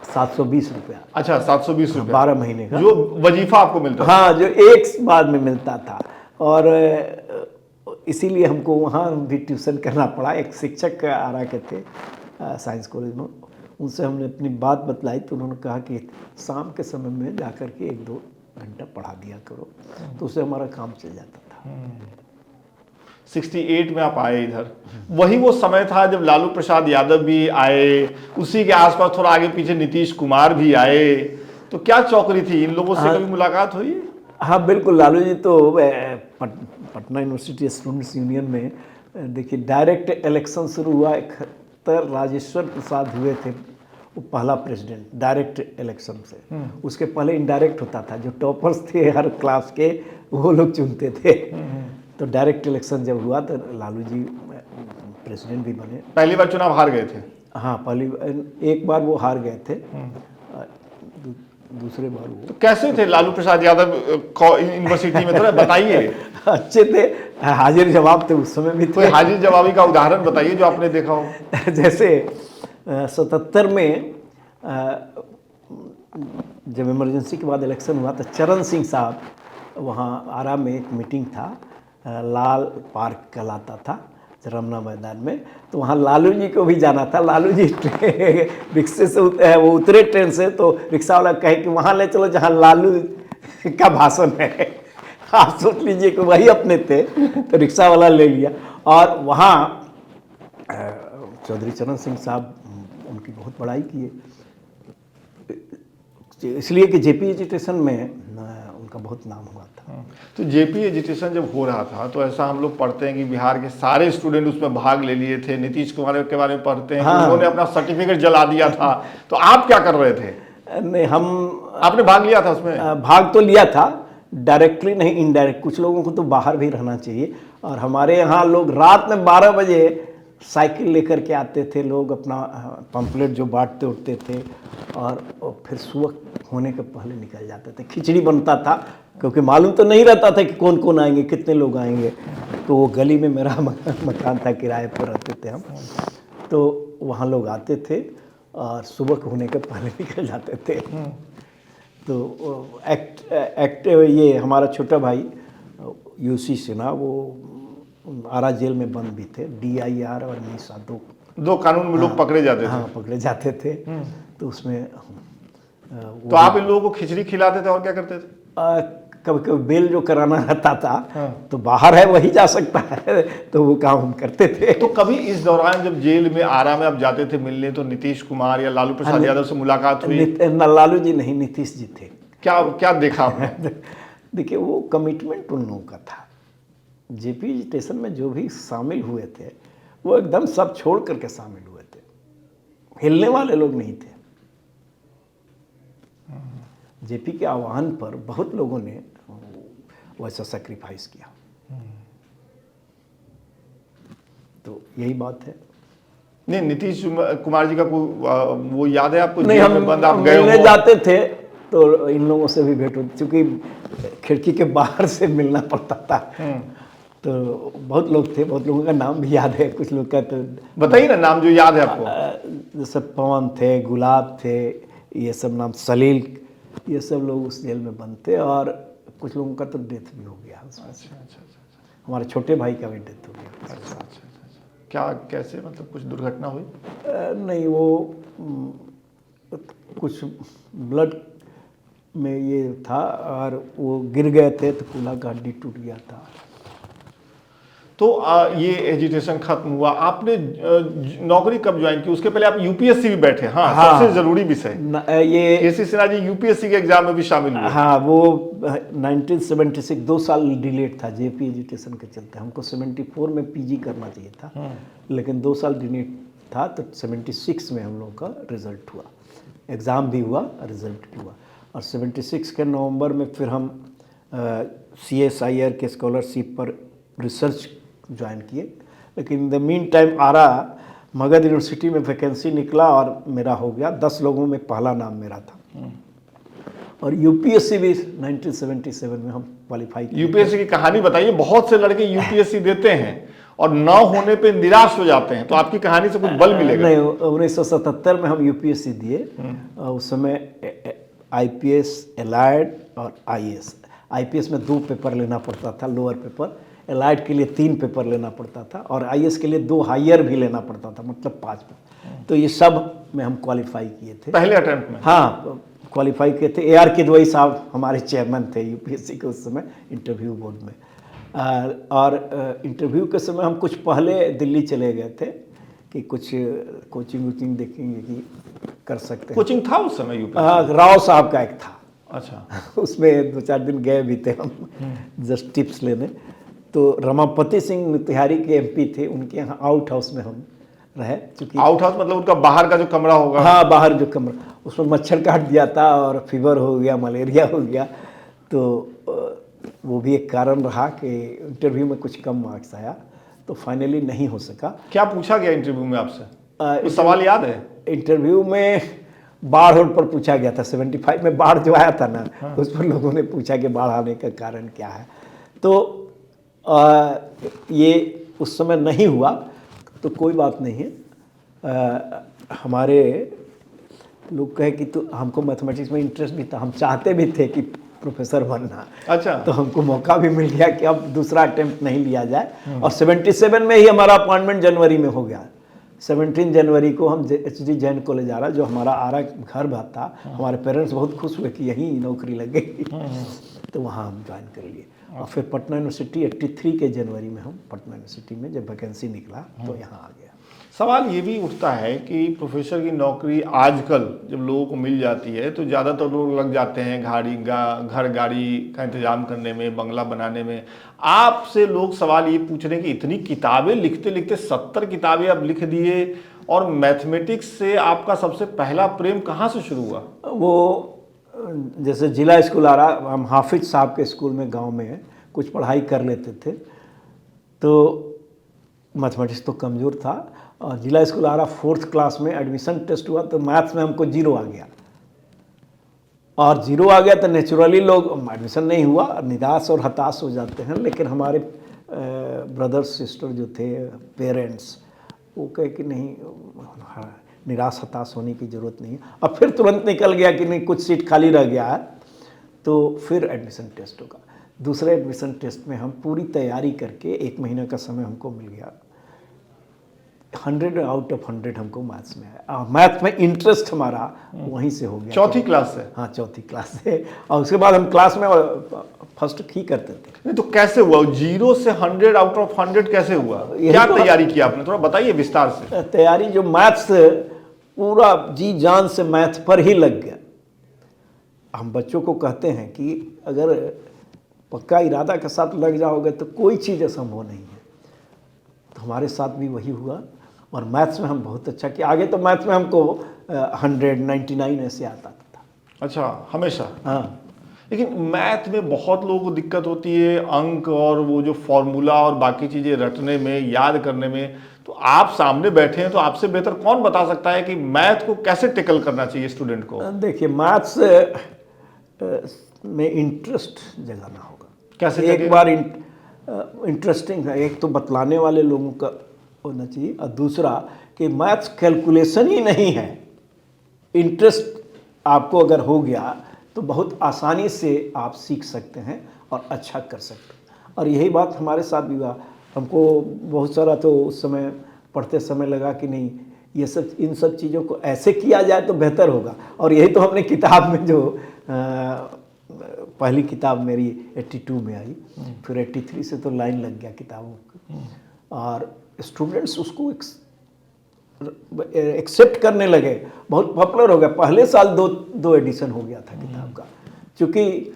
720 रुपया। अच्छा, 720 रुपया 12 महीने का जो वजीफा आपको मिलता? हाँ, जो एक बाद में मिलता था। और इसीलिए हमको वहाँ भी ट्यूशन करना पड़ा। एक शिक्षक आरा के थे साइंस कॉलेज में, उनसे हमने अपनी बात बतलाई तो उन्होंने कहा कि शाम के समय में जाकर के 1-2 घंटा पढ़ा दिया करो, तो उससे हमारा काम चल जाता था। 68 में आप आए इधर, वही वो समय था जब लालू प्रसाद यादव भी आए, उसी के आसपास थोड़ा आगे पीछे नीतीश कुमार भी आए, तो क्या चौकड़ी थी, इन लोगों से कभी मुलाकात हुई? हाँ बिल्कुल, लालू जी तो पटना यूनिवर्सिटी स्टूडेंट्स यूनियन में देखिए डायरेक्ट इलेक्शन शुरू हुआ 71, राजेश्वर प्रसाद हुए थे वो पहला प्रेसिडेंट डायरेक्ट इलेक्शन से। उसके पहले इनडायरेक्ट होता था, जो टॉपर्स थे हर क्लास के वो लोग चुनते थे। तो डायरेक्ट इलेक्शन जब हुआ तो लालू जी प्रेसिडेंट भी बने। पहली बार चुनाव हार गए थे? हाँ, एक बार वो हार गए थे, दूसरे बार वो। तो कैसे थे लालू प्रसाद यादव यूनिवर्सिटी में, थोड़ा बताइए। अच्छे थे, हाजिर जवाब थे उस समय भी थे। कोई हाजिर जवाबी का उदाहरण बताइए जो आपने देखा हो। जैसे 77 में जब इमरजेंसी के बाद इलेक्शन हुआ तो चरण सिंह साहब वहाँ आरा में एक मीटिंग था, लाल पार्क कहलाता था रमना मैदान में, तो वहाँ लालू जी को भी जाना था। लालू जी रिक्शे से वो उतरे ट्रेन से, तो रिक्शा वाला कहे कि वहाँ ले चलो जहाँ लालू का भाषण है। आप सोच लीजिए कि वही अपने थे, तो रिक्शा वाला ले लिया। और वहाँ चौधरी चरण सिंह साहब उनकी बहुत बड़ाई किए, इसलिए कि जेपी एजुटेशन में उनका बहुत नाम हुआ था। तो जेपी एजुटेशन जब हो रहा था तो ऐसा हम लोग पढ़ते हैं कि बिहार के सारे स्टूडेंट उसमें भाग ले लिए थे। नीतीश कुमार के बारे में पढ़ते हैं कि उन्होंने अपना सर्टिफिकेट जला दिया था, तो आप क्या कर रहे थे? नहीं, आपने भाग लिया था उसमें? भाग तो लिया था, डायरेक्टली नहीं, इनडायरेक्ट। कुछ लोगों को तो बाहर भी रहना चाहिए, और हमारे यहाँ लोग रात में 12 बजे साइकिल लेकर के आते थे लोग, अपना पंपलेट जो बांटते उठते थे, और फिर सुबह होने के पहले निकल जाते थे। खिचड़ी बनता था, क्योंकि मालूम तो नहीं रहता था कि कौन कौन आएंगे, कितने लोग आएंगे। तो वो गली में मेरा मकान था, किराए पर रहते थे हम, तो वहाँ लोग आते थे और सुबह होने के पहले निकल जाते थे। तो एक्ट ये हमारा छोटा भाई यूसी सिन्हा, वो आरा जेल में बंद भी थे, DIR और मीसा, दो कानून में लोग पकड़े जाते थे। हाँ, पकड़े जाते थे। तो उसमें तो आप इन लोगों को खिचड़ी खिलाते थे और क्या करते थे? कभी कभी बेल जो कराना रहता था, तो बाहर है वही जा सकता है, तो वो काम हम करते थे। तो कभी इस दौरान जब जेल में आरा में आप जाते थे मिलने, तो नीतीश कुमार या लालू प्रसाद यादव से मुलाकात हुई? लालू जी नहीं, नीतीश जी थे। क्या क्या देखा आपने? देखिए, वो कमिटमेंट उन लोगों का था। जेपी एजुटेशन में जो भी शामिल हुए थे वो एकदम सब छोड़ करके शामिल हुए थे, हिलने वाले लोग नहीं थे। जेपी के आह्वान पर बहुत लोगों ने वैसा सेक्रीफाइस किया। तो यही बात है। नहीं, नीतीश कुमार जी का वो याद है आपको? नहीं, हम मिलने जाते थे तो इन लोगों से भी भेंट होती, क्योंकि खिड़की के बाहर से मिलना पड़ता था। तो बहुत लोग थे, बहुत लोगों का नाम भी याद है, कुछ लोग का तो बताइए ना नाम जो याद है आपको। जैसे पवन थे, गुलाब थे, ये सब नाम, सलील, ये सब लोग उस जेल में बंद थे। और कुछ लोगों का तो डेथ भी हो गया उसमें। अच्छा। हमारे छोटे भाई का भी डेथ हो गया। अच्छा। क्या, कैसे, मतलब कुछ दुर्घटना हुई? नहीं, वो कुछ ब्लड में ये था और वो गिर गए थे, तो कूल्हा का हड्डी टूट गया था। तो ये एजुकेशन खत्म हुआ, आपने नौकरी कब ज्वाइन की? उसके पहले आप यूपीएससी भी बैठे। हाँ, सबसे जरूरी विषय ये केसी सिन्हा जी यूपीएससी के एग्जाम में भी शामिल हुए। हाँ, वो 1976 2 साल डिलेट था जेपी एजुकेशन के चलते। हमको 74 में पीजी करना चाहिए था, लेकिन 2 साल डिलेट था, तो 76 में हम लोग का रिजल्ट हुआ, एग्ज़ाम भी हुआ, रिजल्ट भी हुआ। और 76 के नवंबर में फिर हम CSIR के स्कॉलरशिप पर रिसर्च ज्वाइन किए। लेकिन in the meantime Arrah Magadh university में वैकेंसी निकला और मेरा हो गया। 10 लोगों में पहला नाम मेरा था। और यूपीएससी भी 1977 में हम क्वालिफाई किए। यूपीएससी की कहानी बताइए। बहुत से लड़के यूपीएससी देते हैं और न होने पे निराश हो जाते हैं, तो आपकी कहानी से कुछ बल मिलेगा? नहीं, 1977 में हम यूपीएससी दिए। उस समय IPS, एलाइड और IAS। IPS में 2 पेपर लेना पड़ता था, लोअर पेपर। एलाइड के लिए 3 पेपर लेना पड़ता था और आईएएस के लिए 2 हायर भी लेना पड़ता था, मतलब 5 पेपर। तो ये सब में हम क्वालिफाई किए थे पहले अटेम्प्ट में। हाँ, क्वालिफाई किए थे। AR किदवई साहब हमारे चेयरमैन थे यूपीएससी के उस समय इंटरव्यू बोर्ड में। और इंटरव्यू के समय हम कुछ पहले दिल्ली चले गए थे कि कुछ कोचिंग वोचिंग देखेंगे कि कर सकते हैं। कोचिंग था उस समय यूपीएससी? राव साहब का एक था। अच्छा। उसमें 2-4 दिन गए भी थे हम जस्ट टिप्स लेने। तो रमापति सिंह तिहारी के MP थे, उनके यहाँ आउट हाउस में हम रहे। चूँकि आउट हाउस मतलब उनका बाहर का जो कमरा होगा? हाँ, बाहर जो कमरा, उसमें मच्छर काट दिया था और फीवर हो गया, मलेरिया हो गया। तो वो भी एक कारण रहा कि इंटरव्यू में कुछ कम मार्क्स आया, तो फाइनली नहीं हो सका। क्या पूछा गया इंटरव्यू में आपसे? कुछ सवाल याद है? इंटरव्यू में बाढ़ पर पूछा गया था। 75 में बाढ़ जो आया था ना, हाँ। उस पर लोगों ने पूछा कि बाढ़ आने का कारण क्या है। तो ये उस समय नहीं हुआ, तो कोई बात नहीं है। हमारे लोग कहे कि तो हमको मैथमेटिक्स में इंटरेस्ट भी था, हम चाहते भी थे कि प्रोफेसर बनना। अच्छा। तो हमको मौका भी मिल गया कि अब दूसरा अटेम्प्ट नहीं लिया जाए। और 77 में ही हमारा अपॉइंटमेंट जनवरी में हो गया। 17 जनवरी को हम HD जैन कॉलेज आ रहा, जो हमारा आरा घर बात था। हमारे पेरेंट्स बहुत खुश हुए कि यहीं नौकरी लग गई। तो वहाँ हम ज्वाइन कर लिए। और फिर पटना यूनिवर्सिटी 83 के जनवरी में हम पटना यूनिवर्सिटी में जब वैकेंसी निकला तो यहाँ आ गया। सवाल ये भी उठता है कि प्रोफेसर की नौकरी आजकल जब लोगों को मिल जाती है तो ज़्यादातर लोग लग जाते हैं घर गाड़ी का इंतजाम करने में, बंगला बनाने में। आपसे लोग सवाल ये पूछ रहे हैं कि इतनी किताबें लिखते लिखते 70 किताबें अब लिख दिए, और मैथमेटिक्स से आपका सबसे पहला प्रेम कहाँ से शुरू हुआ? वो जैसे जिला स्कूल आ रहा, हम हाफिज साहब के स्कूल में गांव में कुछ पढ़ाई कर लेते थे, तो मैथमेटिक्स तो कमज़ोर था। और जिला स्कूल आ रहा 4th क्लास में एडमिशन टेस्ट हुआ तो मैथ्स में हमको 0 आ गया। और 0 आ गया तो नेचुरली लोग, एडमिशन नहीं हुआ, निराश और हताश हो जाते हैं। लेकिन हमारे ब्रदर्स सिस्टर जो थे, पेरेंट्स, वो कहे कि नहीं, निराश हताश होने की ज़रूरत नहीं है। अब फिर तुरंत निकल गया कि नहीं, कुछ सीट खाली रह गया है, तो फिर एडमिशन टेस्ट होगा। दूसरे एडमिशन टेस्ट में हम पूरी तैयारी करके 1 महीना का समय हमको मिल गया। 100 आउट ऑफ 100 हमको मैथ्स में है। मैथ में इंटरेस्ट हमारा वहीं से हो गया। 4थी क्लास से? हाँ, 4थी क्लास से। और उसके बाद हम क्लास में फर्स्ट ही करते थे। नहीं तो कैसे हुआ 0 से 100 आउट ऑफ 100 कैसे हुआ? क्या तो तैयारी किया आपने, थोड़ा बताइए विस्तार से। तैयारी जो मैथ्स पूरा जी जान से मैथ पर ही लग गया। हम बच्चों को कहते हैं कि अगर पक्का इरादा के साथ लग जाओगे तो कोई चीज़ असंभव नहीं है। तो हमारे साथ भी वही हुआ। और मैथ्स में हम बहुत अच्छा किया। आगे तो मैथ्स में हमको 199 ऐसे आता था। अच्छा, हमेशा? हाँ। लेकिन मैथ में बहुत लोगों को दिक्कत होती है अंक और वो जो फॉर्मूला और बाकी चीज़ें रटने में, याद करने में। तो आप सामने बैठे हैं तो आपसे बेहतर कौन बता सकता है कि मैथ को कैसे टेकल करना चाहिए स्टूडेंट को? देखिए, मैथ्स में इंटरेस्ट जगाना होगा। कैसे एक बार इंटरेस्टिंग है, एक तो बतलाने वाले लोगों का होना चाहिए, और दूसरा कि मैथ्स कैलकुलेशन ही नहीं है। इंटरेस्ट आपको अगर हो गया तो बहुत आसानी से आप सीख सकते हैं और अच्छा कर सकते हैं। और यही बात हमारे साथ भी हुआ। हमको बहुत सारा तो उस समय पढ़ते समय लगा कि नहीं, ये सब, इन सब चीज़ों को ऐसे किया जाए तो बेहतर होगा। और यही तो हमने किताब में जो पहली किताब मेरी 82 में आई, फिर 83 से तो लाइन लग गया किताबों की। और स्टूडेंट्स उसको एक्सेप्ट करने लगे, बहुत पॉपुलर हो गया। पहले साल दो एडिशन हो गया था किताब का। क्योंकि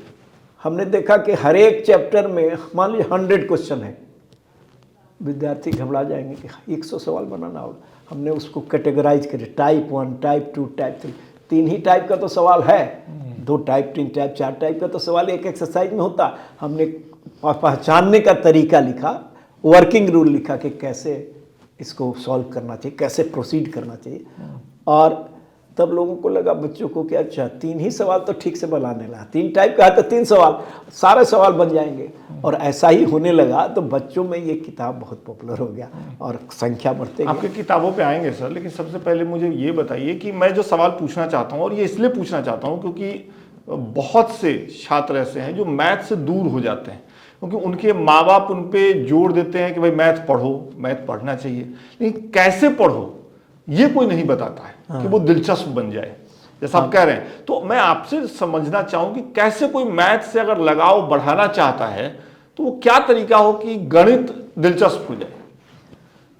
हमने देखा कि हर एक चैप्टर में मान लीजिए 100 क्वेश्चन है, विद्यार्थी घबरा जाएंगे कि 100 सवाल बनाना होगा। हमने उसको कैटेगराइज करे, टाइप 1, टाइप 2, टाइप 3। 3 ही टाइप का तो सवाल है, 2 टाइप, 3 टाइप, 4 टाइप का तो सवाल एक एक्सरसाइज में होता। हमने पहचानने का तरीका लिखा, वर्किंग रूल लिखा कि कैसे इसको सॉल्व करना चाहिए, कैसे प्रोसीड करना चाहिए। और तब लोगों को लगा, बच्चों को, कि अच्छा 3 ही सवाल तो ठीक से बनाने लगा, 3 टाइप का है तो 3 सवाल, सारे सवाल बन जाएंगे। और ऐसा ही होने लगा तो बच्चों में ये किताब बहुत पॉपुलर हो गया और संख्या बढ़ते गई। आपके किताबों पे आएंगे सर, लेकिन सबसे पहले मुझे ये बताइए कि मैं जो सवाल पूछना चाहता हूँ, और ये इसलिए पूछना चाहता हूँ क्योंकि बहुत से छात्र ऐसे हैं जो मैथ से दूर हो जाते हैं। क्योंकि उनके माँ बाप उन पे जोर देते हैं कि भाई मैथ पढ़ो, मैथ पढ़ना चाहिए, लेकिन कैसे पढ़ो ये कोई नहीं बताता है कि वो दिलचस्प बन जाए, जैसा आप कह रहे हैं। तो मैं आपसे समझना चाहूँ कि कैसे कोई मैथ से अगर लगाव बढ़ाना चाहता है तो वो क्या तरीका हो कि गणित दिलचस्प हो जाए?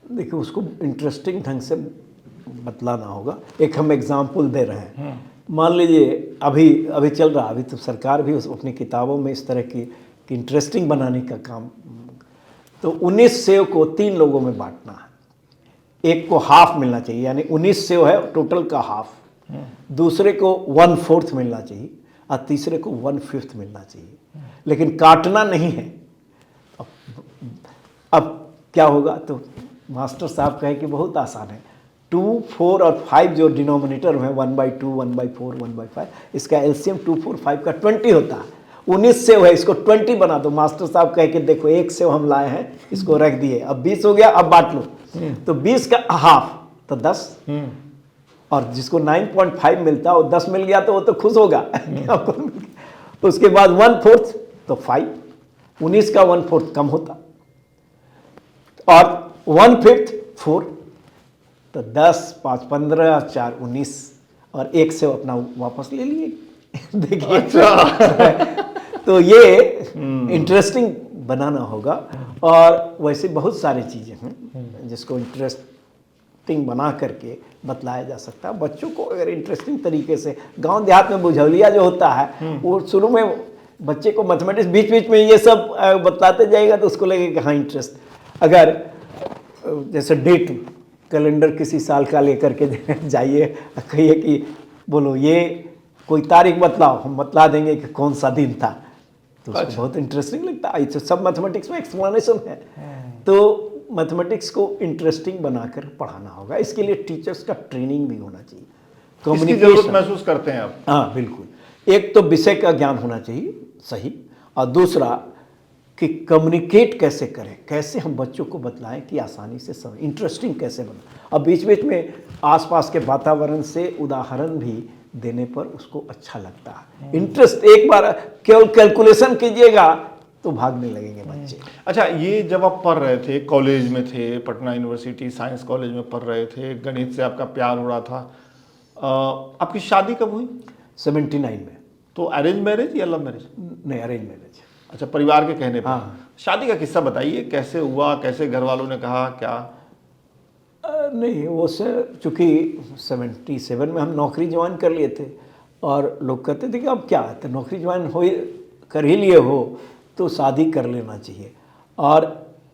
देखिए, उसको इंटरेस्टिंग ढंग से बतलाना होगा। एक हम एग्जाम्पल दे रहे हैं, मान लीजिए अभी अभी चल रहा, अभी तो सरकार भी अपनी किताबों में इस तरह की इंटरेस्टिंग बनाने का काम, तो 19 सेव को 3 लोगों में बांटना है। एक को हाफ मिलना चाहिए, यानी 19 सेव है टोटल का हाफ, दूसरे को 1/4 मिलना चाहिए और तीसरे को 1/5 मिलना चाहिए, लेकिन काटना नहीं है। अब क्या होगा, तो मास्टर साहब कहे कि बहुत आसान है, 2, 4 और 5 जो डिनोमिनेटर में 1/2, 1/4, 1/5, इसका एलसीएम 2, 4, 5 का 20 होता है। 19 सेव है, इसको 20 बना दो। मास्टर साहब कहे कि देखो एक सेव हम लाए हैं, इसको रख दिए, अब 20 हो गया, अब बांट लो। तो 20 का हाफ तो 10, और जिसको 9.5 मिलता है वो 10 मिल गया तो वो तो खुश होगा। उसके बाद 1/4 तो 5, 19 का 1/4 कम होता, और 1/5 4, तो 10, 5, 15, 4, 19, और एक से अपना वापस ले लिए। देखिए, अच्छा। तो ये इंटरेस्टिंग बनाना होगा। और वैसे बहुत सारी चीज़ें हैं जिसको इंटरेस्टिंग बना करके बतलाया जा सकता है बच्चों को। अगर इंटरेस्टिंग तरीके से, गांव देहात में बुझौलिया जो होता है वो शुरू में बच्चे को मैथमेटिक्स, बीच बीच में ये सब बतलाते जाएगा तो उसको लगेगा हाँ इंटरेस्ट। अगर जैसे डेट कैलेंडर किसी साल का लेकर के जाइए, कहिए कि बोलो ये कोई तारीख बतलाओ, हम बतला देंगे कि कौन सा दिन था, तो उसको बहुत इंटरेस्टिंग लगता है। तो सब मैथमेटिक्स में एक्सप्लेनेशन है। तो मैथमेटिक्स को इंटरेस्टिंग बनाकर पढ़ाना होगा। इसके लिए टीचर्स का ट्रेनिंग भी होना चाहिए, इसकी जरूरत महसूस करते हैं आप? हाँ बिल्कुल। एक तो विषय का ज्ञान होना चाहिए सही, और दूसरा कि कम्युनिकेट कैसे करें, कैसे हम बच्चों को बतलाएं कि आसानी से समझ, इंटरेस्टिंग कैसे बना। अब बीच बीच में आसपास के वातावरण से उदाहरण भी देने पर उसको अच्छा लगता है। इंटरेस्ट, एक बार केवल कैलकुलेशन कीजिएगा तो भागने लगेंगे बच्चे। अच्छा, ये जब आप पढ़ रहे थे, कॉलेज में थे, पटना यूनिवर्सिटी साइंस कॉलेज में पढ़ रहे थे, गणित से आपका प्यार हो रहा था, आपकी शादी कब हुई? 79 में। तो अरेंज मैरिज या लव मैरिज? नहीं, अरेंज मैरिज। अच्छा, परिवार के कहने पर। हाँ। शादी का किस्सा बताइए, कैसे हुआ, कैसे घर वालों ने कहा, क्या? नहीं, वो चूँकि 77 में हम नौकरी ज्वाइन कर लिए थे, और लोग कहते थे कि अब क्या है, तो नौकरी ज्वाइन हो कर ही लिए हो तो शादी कर लेना चाहिए। और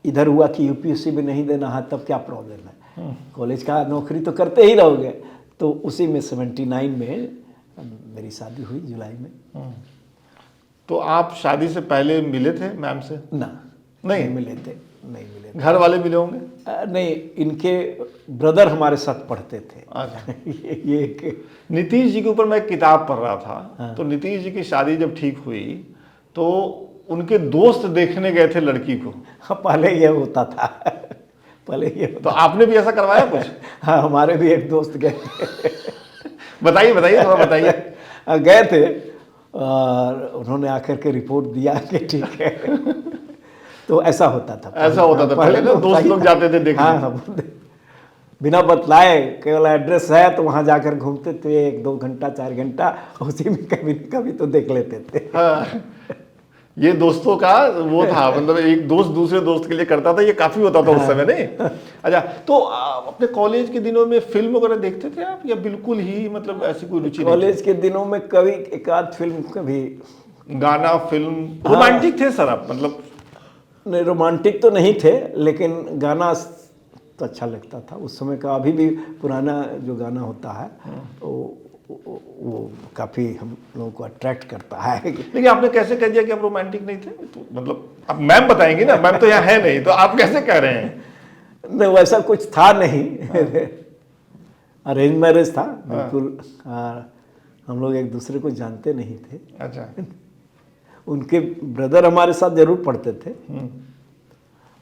इधर हुआ कि यूपीएससी भी नहीं देना है, तब क्या प्रॉब्लम है, कॉलेज का नौकरी तो करते ही रहोगे। तो उसी में 79 में मेरी शादी हुई, जुलाई में। तो आप शादी से पहले मिले थे मैम से? ना, नहीं मिले थे, नहीं मिले थे। घर वाले मिले होंगे? नहीं, इनके ब्रदर हमारे साथ पढ़ते थे। अच्छा। ये एक नीतीश जी के ऊपर मैं एक किताब पढ़ रहा था, तो नीतीश जी की शादी जब ठीक हुई तो उनके दोस्त देखने गए थे लड़की को। हाँ, पहले ये होता था, पहले ये तो आपने भी ऐसा करवाया कुछ? हाँ, हमारे भी एक दोस्त गए थे। बताइए बताइए, थोड़ा बताइए। गए थे और उन्होंने आकर के रिपोर्ट दिया कि ठीक है। तो ऐसा होता था, ऐसा होता था पहले ना, दोस्त लोग जाते थे देखने। हाँ, बिना बतलाए, केवल एड्रेस है तो वहाँ जाकर घूमते थे 1-2 घंटा, 4 घंटा, उसी में कभी न कभी तो देख लेते थे। हाँ, ये दोस्तों का वो था, मतलब एक दोस्त दूसरे दोस्त के लिए करता था, ये काफी होता था उस समय, नहीं? अच्छा, तो अपने कॉलेज के दिनों में फिल्म वगैरह देखते थे आप, या बिल्कुल ही मतलब ऐसी कोई रुचि नहीं? कॉलेज के दिनों में कभी एक आध फिल्म, कभी गाना, फिल्म, रोमांटिक थे सर आप? मतलब नहीं, रोमांटिक तो नहीं थे, लेकिन गाना तो अच्छा लगता था उस समय का। अभी भी पुराना जो गाना होता है वो काफ़ी हम लोगों को अट्रैक्ट करता है। लेकिन आपने कैसे कह दिया कि आप रोमांटिक नहीं थे? तो मतलब अब मैम बताएंगी ना, मैम तो यहाँ है नहीं, तो आप कैसे कह रहे हैं? नहीं, वैसा कुछ था नहीं। अरेंज मैरिज था बिल्कुल। हम लोग एक दूसरे को जानते नहीं थे। अच्छा। उनके ब्रदर हमारे साथ जरूर पढ़ते थे,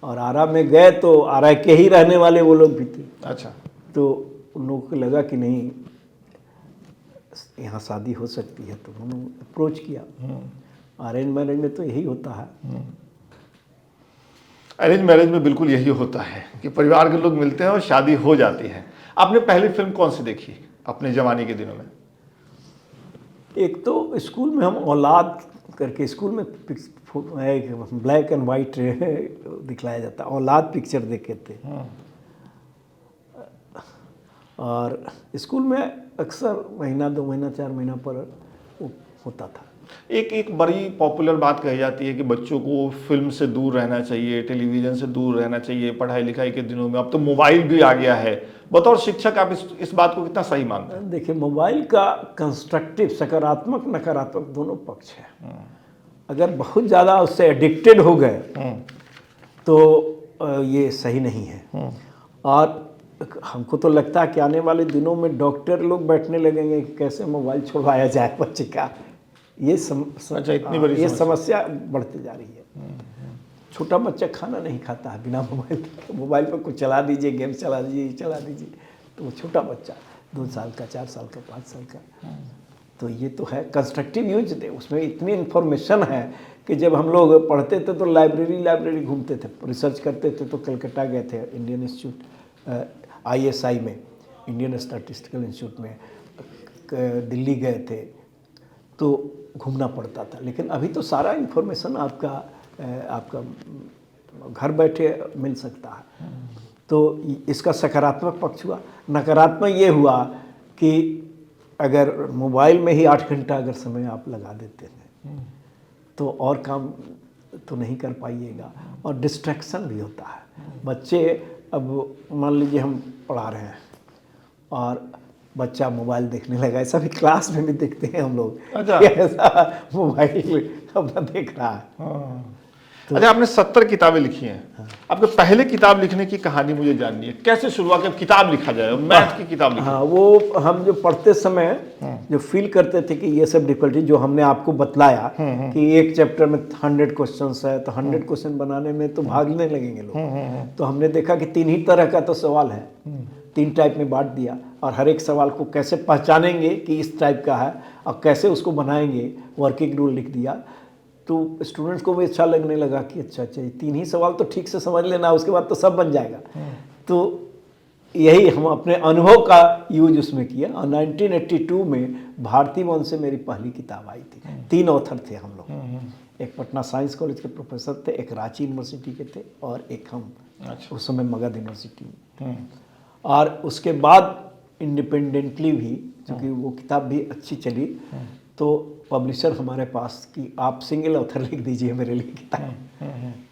और आरा में गए तो आरा के ही रहने वाले वो लोग भी थे। अच्छा। तो उन लोगों को लगा कि नहीं, यहाँ शादी हो सकती है, तो उन्होंने अप्रोच किया। अरेंज मैरिज में तो यही होता है। अरेंज मैरिज में बिल्कुल यही होता है कि परिवार के लोग मिलते हैं और शादी हो जाती है। आपने पहली फिल्म कौन सी देखी अपने जवानी के दिनों में? एक तो स्कूल में हम औलाद करके, स्कूल में एक ब्लैक एंड वाइट दिखलाया जाता, औलाद पिक्चर देखे थे। और स्कूल में अक्सर महीना 2 महीना 4 महीना पर होता था। एक बड़ी पॉपुलर बात कही जाती है कि बच्चों को फिल्म से दूर रहना चाहिए, टेलीविज़न से दूर रहना चाहिए पढ़ाई लिखाई के दिनों में। अब तो मोबाइल भी आ गया है। बतौर शिक्षक आप इस बात को कितना सही मानते हैं? देखिए, मोबाइल का कंस्ट्रक्टिव, सकारात्मक नकारात्मक दोनों पक्ष है। अगर बहुत ज़्यादा उससे एडिक्टेड हो गए तो ये सही नहीं है। और हमको तो लगता है कि आने वाले दिनों में डॉक्टर लोग बैठने लगेंगे कि कैसे मोबाइल छुड़वाया जाए बच्चे का। ये इतनी बड़ी समस्या बढ़ती जा रही है। छोटा बच्चा खाना नहीं खाता है बिना मोबाइल के। मोबाइल पर कुछ चला दीजिए, गेम चला दीजिए, तो वो छोटा बच्चा 2 साल का, 4 साल का, 5 साल का। तो ये तो है कंस्ट्रक्टिव यूज दे। उसमें इतनी इन्फॉर्मेशन है कि जब हम लोग पढ़ते थे तो लाइब्रेरी घूमते थे, रिसर्च करते थे। तो कलकत्ता गए थे, इंडियन इंस्टीट्यूट ISI में, इंडियन स्टैटिस्टिकल इंस्टीट्यूट में, दिल्ली गए थे, तो घूमना पड़ता था। लेकिन अभी तो सारा इन्फॉर्मेशन आपका घर बैठे मिल सकता है। तो इसका सकारात्मक पक्ष हुआ। नकारात्मक ये हुआ कि अगर मोबाइल में ही 8 घंटा अगर समय आप लगा देते हैं तो और काम तो नहीं कर पाइएगा, और डिस्ट्रैक्शन भी होता है। बच्चे, अब मान लीजिए हम पढ़ा रहे हैं और बच्चा मोबाइल देखने लगा, ऐसा भी क्लास में भी देखते हैं हम लोग। अच्छा। ऐसा मोबाइल अपना देख रहा है। तो अच्छा, आपने 70 किताबें लिखी हैं। आपके पहले किताब लिखने की कहानी मुझे जाननी है। कैसे शुरुआत, कब किताब लिखा जाए, मैथ की किताब लिखी? हाँ, वो हम जो पढ़ते समय जो फील करते थे कि ये सब डिफिकल्टी जो हमने आपको बतलाया कि एक चैप्टर में 100 क्वेश्चंस है, तो 100 क्वेश्चन बनाने में तो भागने लगेंगे लोग। तो हमने देखा कि 3 ही तरह का तो सवाल है, 3 टाइप में बांट दिया, और हर एक सवाल को कैसे पहचानेंगे कि इस टाइप का है और कैसे उसको बनाएंगे, वर्किंग रूल लिख दिया। तो स्टूडेंट्स को भी अच्छा लगने लगा कि अच्छा 3 ही सवाल तो ठीक से समझ लेना, उसके बाद तो सब बन जाएगा। तो यही हम अपने अनुभव का यूज उसमें किया। और 1982 में भारती भवन से मेरी पहली किताब आई थी। 3 ऑथर थे हम लोग। एक पटना साइंस कॉलेज के प्रोफेसर थे, एक रांची यूनिवर्सिटी के थे, और एक हम उस समय मगध यूनिवर्सिटी में। और उसके बाद इंडिपेंडेंटली भी, क्योंकि वो किताब भी अच्छी चली, तो पब्लिशर हमारे पास कि आप सिंगल ऑथर लिख दीजिए मेरे लिए किताब।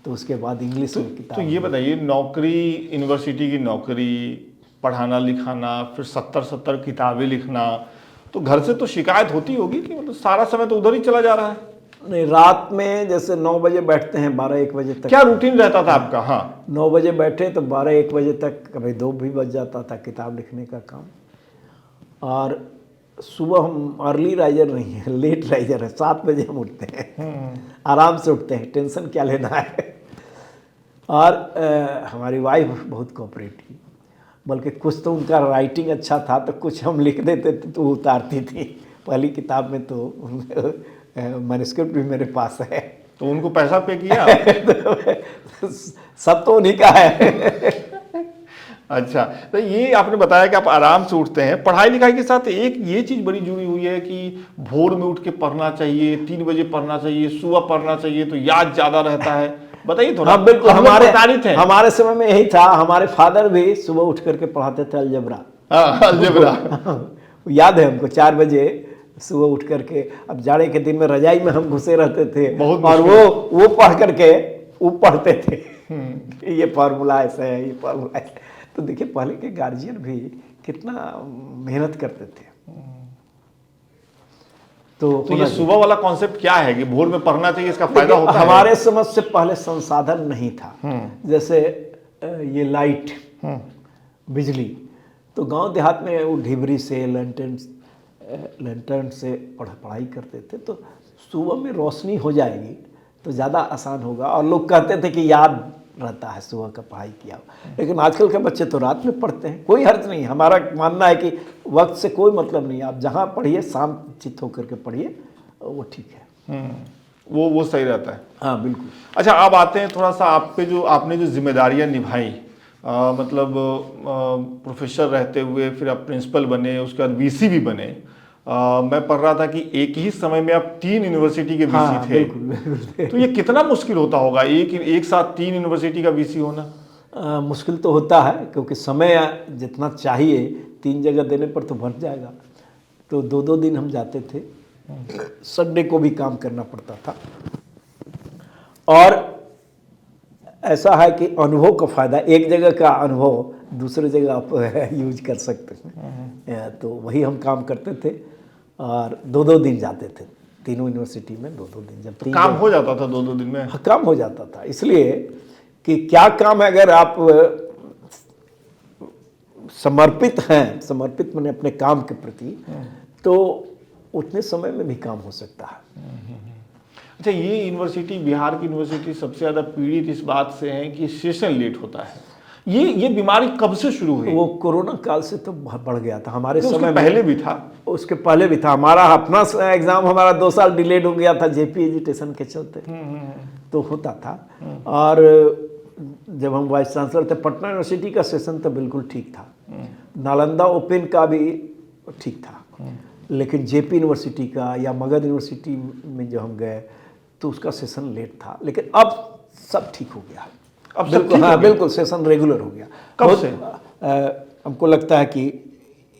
तो उसके बाद इंग्लिश में किताब। तो ये बताइए, नौकरी, यूनिवर्सिटी की नौकरी, पढ़ाना लिखाना, फिर 70 किताबें लिखना, तो घर से तो शिकायत होती होगी कि मतलब सारा समय तो उधर ही चला जा रहा है? नहीं, रात में जैसे 9 बजे बैठते हैं, 12-1 बजे तक। क्या रूटीन रहता था आपका? हाँ, 9 बजे बैठे तो 12-1 बजे तक, कभी 2 भी बज जाता था किताब लिखने का काम। और सुबह हम अर्ली राइजर नहीं है, लेट राइजर है। 7 बजे हम उठते हैं, आराम से उठते हैं, टेंशन क्या लेना है। और हमारी वाइफ बहुत कोऑपरेटिव, बल्कि कुछ तो उनका राइटिंग अच्छा था, तो कुछ हम लिख देते थे तो वो उतारती थी। पहली किताब में तो मैन्युस्क्रिप्ट भी मेरे पास है। तो उनको पैसा पे किया? सब तो उन्हीं का है। अच्छा, तो ये आपने बताया कि आप आराम से उठते हैं। पढ़ाई लिखाई के साथ एक ये चीज़ बड़ी जुड़ी हुई है कि भोर में उठ के पढ़ना चाहिए, 3 बजे पढ़ना चाहिए, सुबह पढ़ना चाहिए, तो याद ज़्यादा रहता है। बताइए थोड़ा। हाँ बिल्कुल, हमारे हमारे समय में यही था। हमारे फादर भी सुबह उठ करके पढ़ाते थे अलजबरा। अलजबरा याद है हमको, 4 बजे सुबह उठ करके। अब जाड़े के दिन में रजाई में हम घुसे रहते थे, और वो पढ़ करके वो पढ़ते थे ये फार्मूला ऐसा है, ये फार्मूला ऐसा। तो देखिए, पहले के गार्जियन भी कितना मेहनत करते थे। तो ये सुबह वाला कॉन्सेप्ट क्या है कि भोर में पढ़ना चाहिए, इसका फायदा होता है? हमारे समझ से पहले संसाधन नहीं था। जैसे ये लाइट, बिजली, तो गांव देहात में वो ढिबरी से, लैंटर्न से पढ़ाई करते थे। तो सुबह में रोशनी हो जाएगी तो ज़्यादा आसान होगा। और लोग कहते थे कि याद रहता है सुबह का पढ़ाई किया। लेकिन आजकल के बच्चे तो रात में पढ़ते हैं, कोई हर्ज नहीं। हमारा मानना है कि वक्त से कोई मतलब नहीं, आप जहाँ पढ़िए शांत चित्त होकर के पढ़िए, वो ठीक है। वो सही रहता है। हाँ बिल्कुल। अच्छा, अब आते हैं थोड़ा सा आप पे जो आपने जो जिम्मेदारियां निभाई, मतलब प्रोफेसर रहते हुए फिर आप प्रिंसिपल बने, उसके बाद वीसी भी बने। मैं पढ़ रहा था कि एक ही समय में आप 3 यूनिवर्सिटी के वीसी हाँ थे। बिल्कुल बिल्कुल। तो ये कितना मुश्किल होता होगा एक साथ 3 यूनिवर्सिटी का वीसी होना? मुश्किल तो होता है, क्योंकि समय जितना चाहिए 3 जगह देने पर तो बढ़ जाएगा। तो 2-2 दिन हम जाते थे, संडे को भी काम करना पड़ता था। और ऐसा है कि अनुभव का फ़ायदा, एक जगह का अनुभव दूसरे जगह आप यूज कर सकते हैं। तो वही हम काम करते थे और 2-2 दिन जाते थे तीनों यूनिवर्सिटी में, 2-2 दिन। जब तो काम हो जाता था 2-2 दिन में? हाँ, काम हो जाता था, इसलिए कि क्या काम है, अगर आप समर्पित हैं, समर्पित मैंने अपने काम के प्रति, तो उतने समय में भी काम हो सकता है। अच्छा, ये यूनिवर्सिटी, बिहार की यूनिवर्सिटी सबसे ज़्यादा पीड़ित इस बात से है कि सेशन लेट होता है। ये बीमारी कब से शुरू हुई? वो कोरोना काल से तो बहुत बढ़ गया था हमारे समय में। पहले भी था? उसके पहले भी था। हमारा अपना एग्ज़ाम हमारा 2 साल डिलेड हो गया था जेपी एजुटेशन के चलते, तो होता था। और जब हम वाइस चांसलर थे, पटना यूनिवर्सिटी का सेशन तो बिल्कुल ठीक था, नालंदा ओपन का भी ठीक था, लेकिन जेपी यूनिवर्सिटी का या मगध यूनिवर्सिटी में जो हम गए तो उसका सेशन लेट था। लेकिन अब सब ठीक हो गया। अब सब ठीक हो हाँ गया? बिल्कुल, सेशन रेगुलर हो गया। कब से? हमको लगता है कि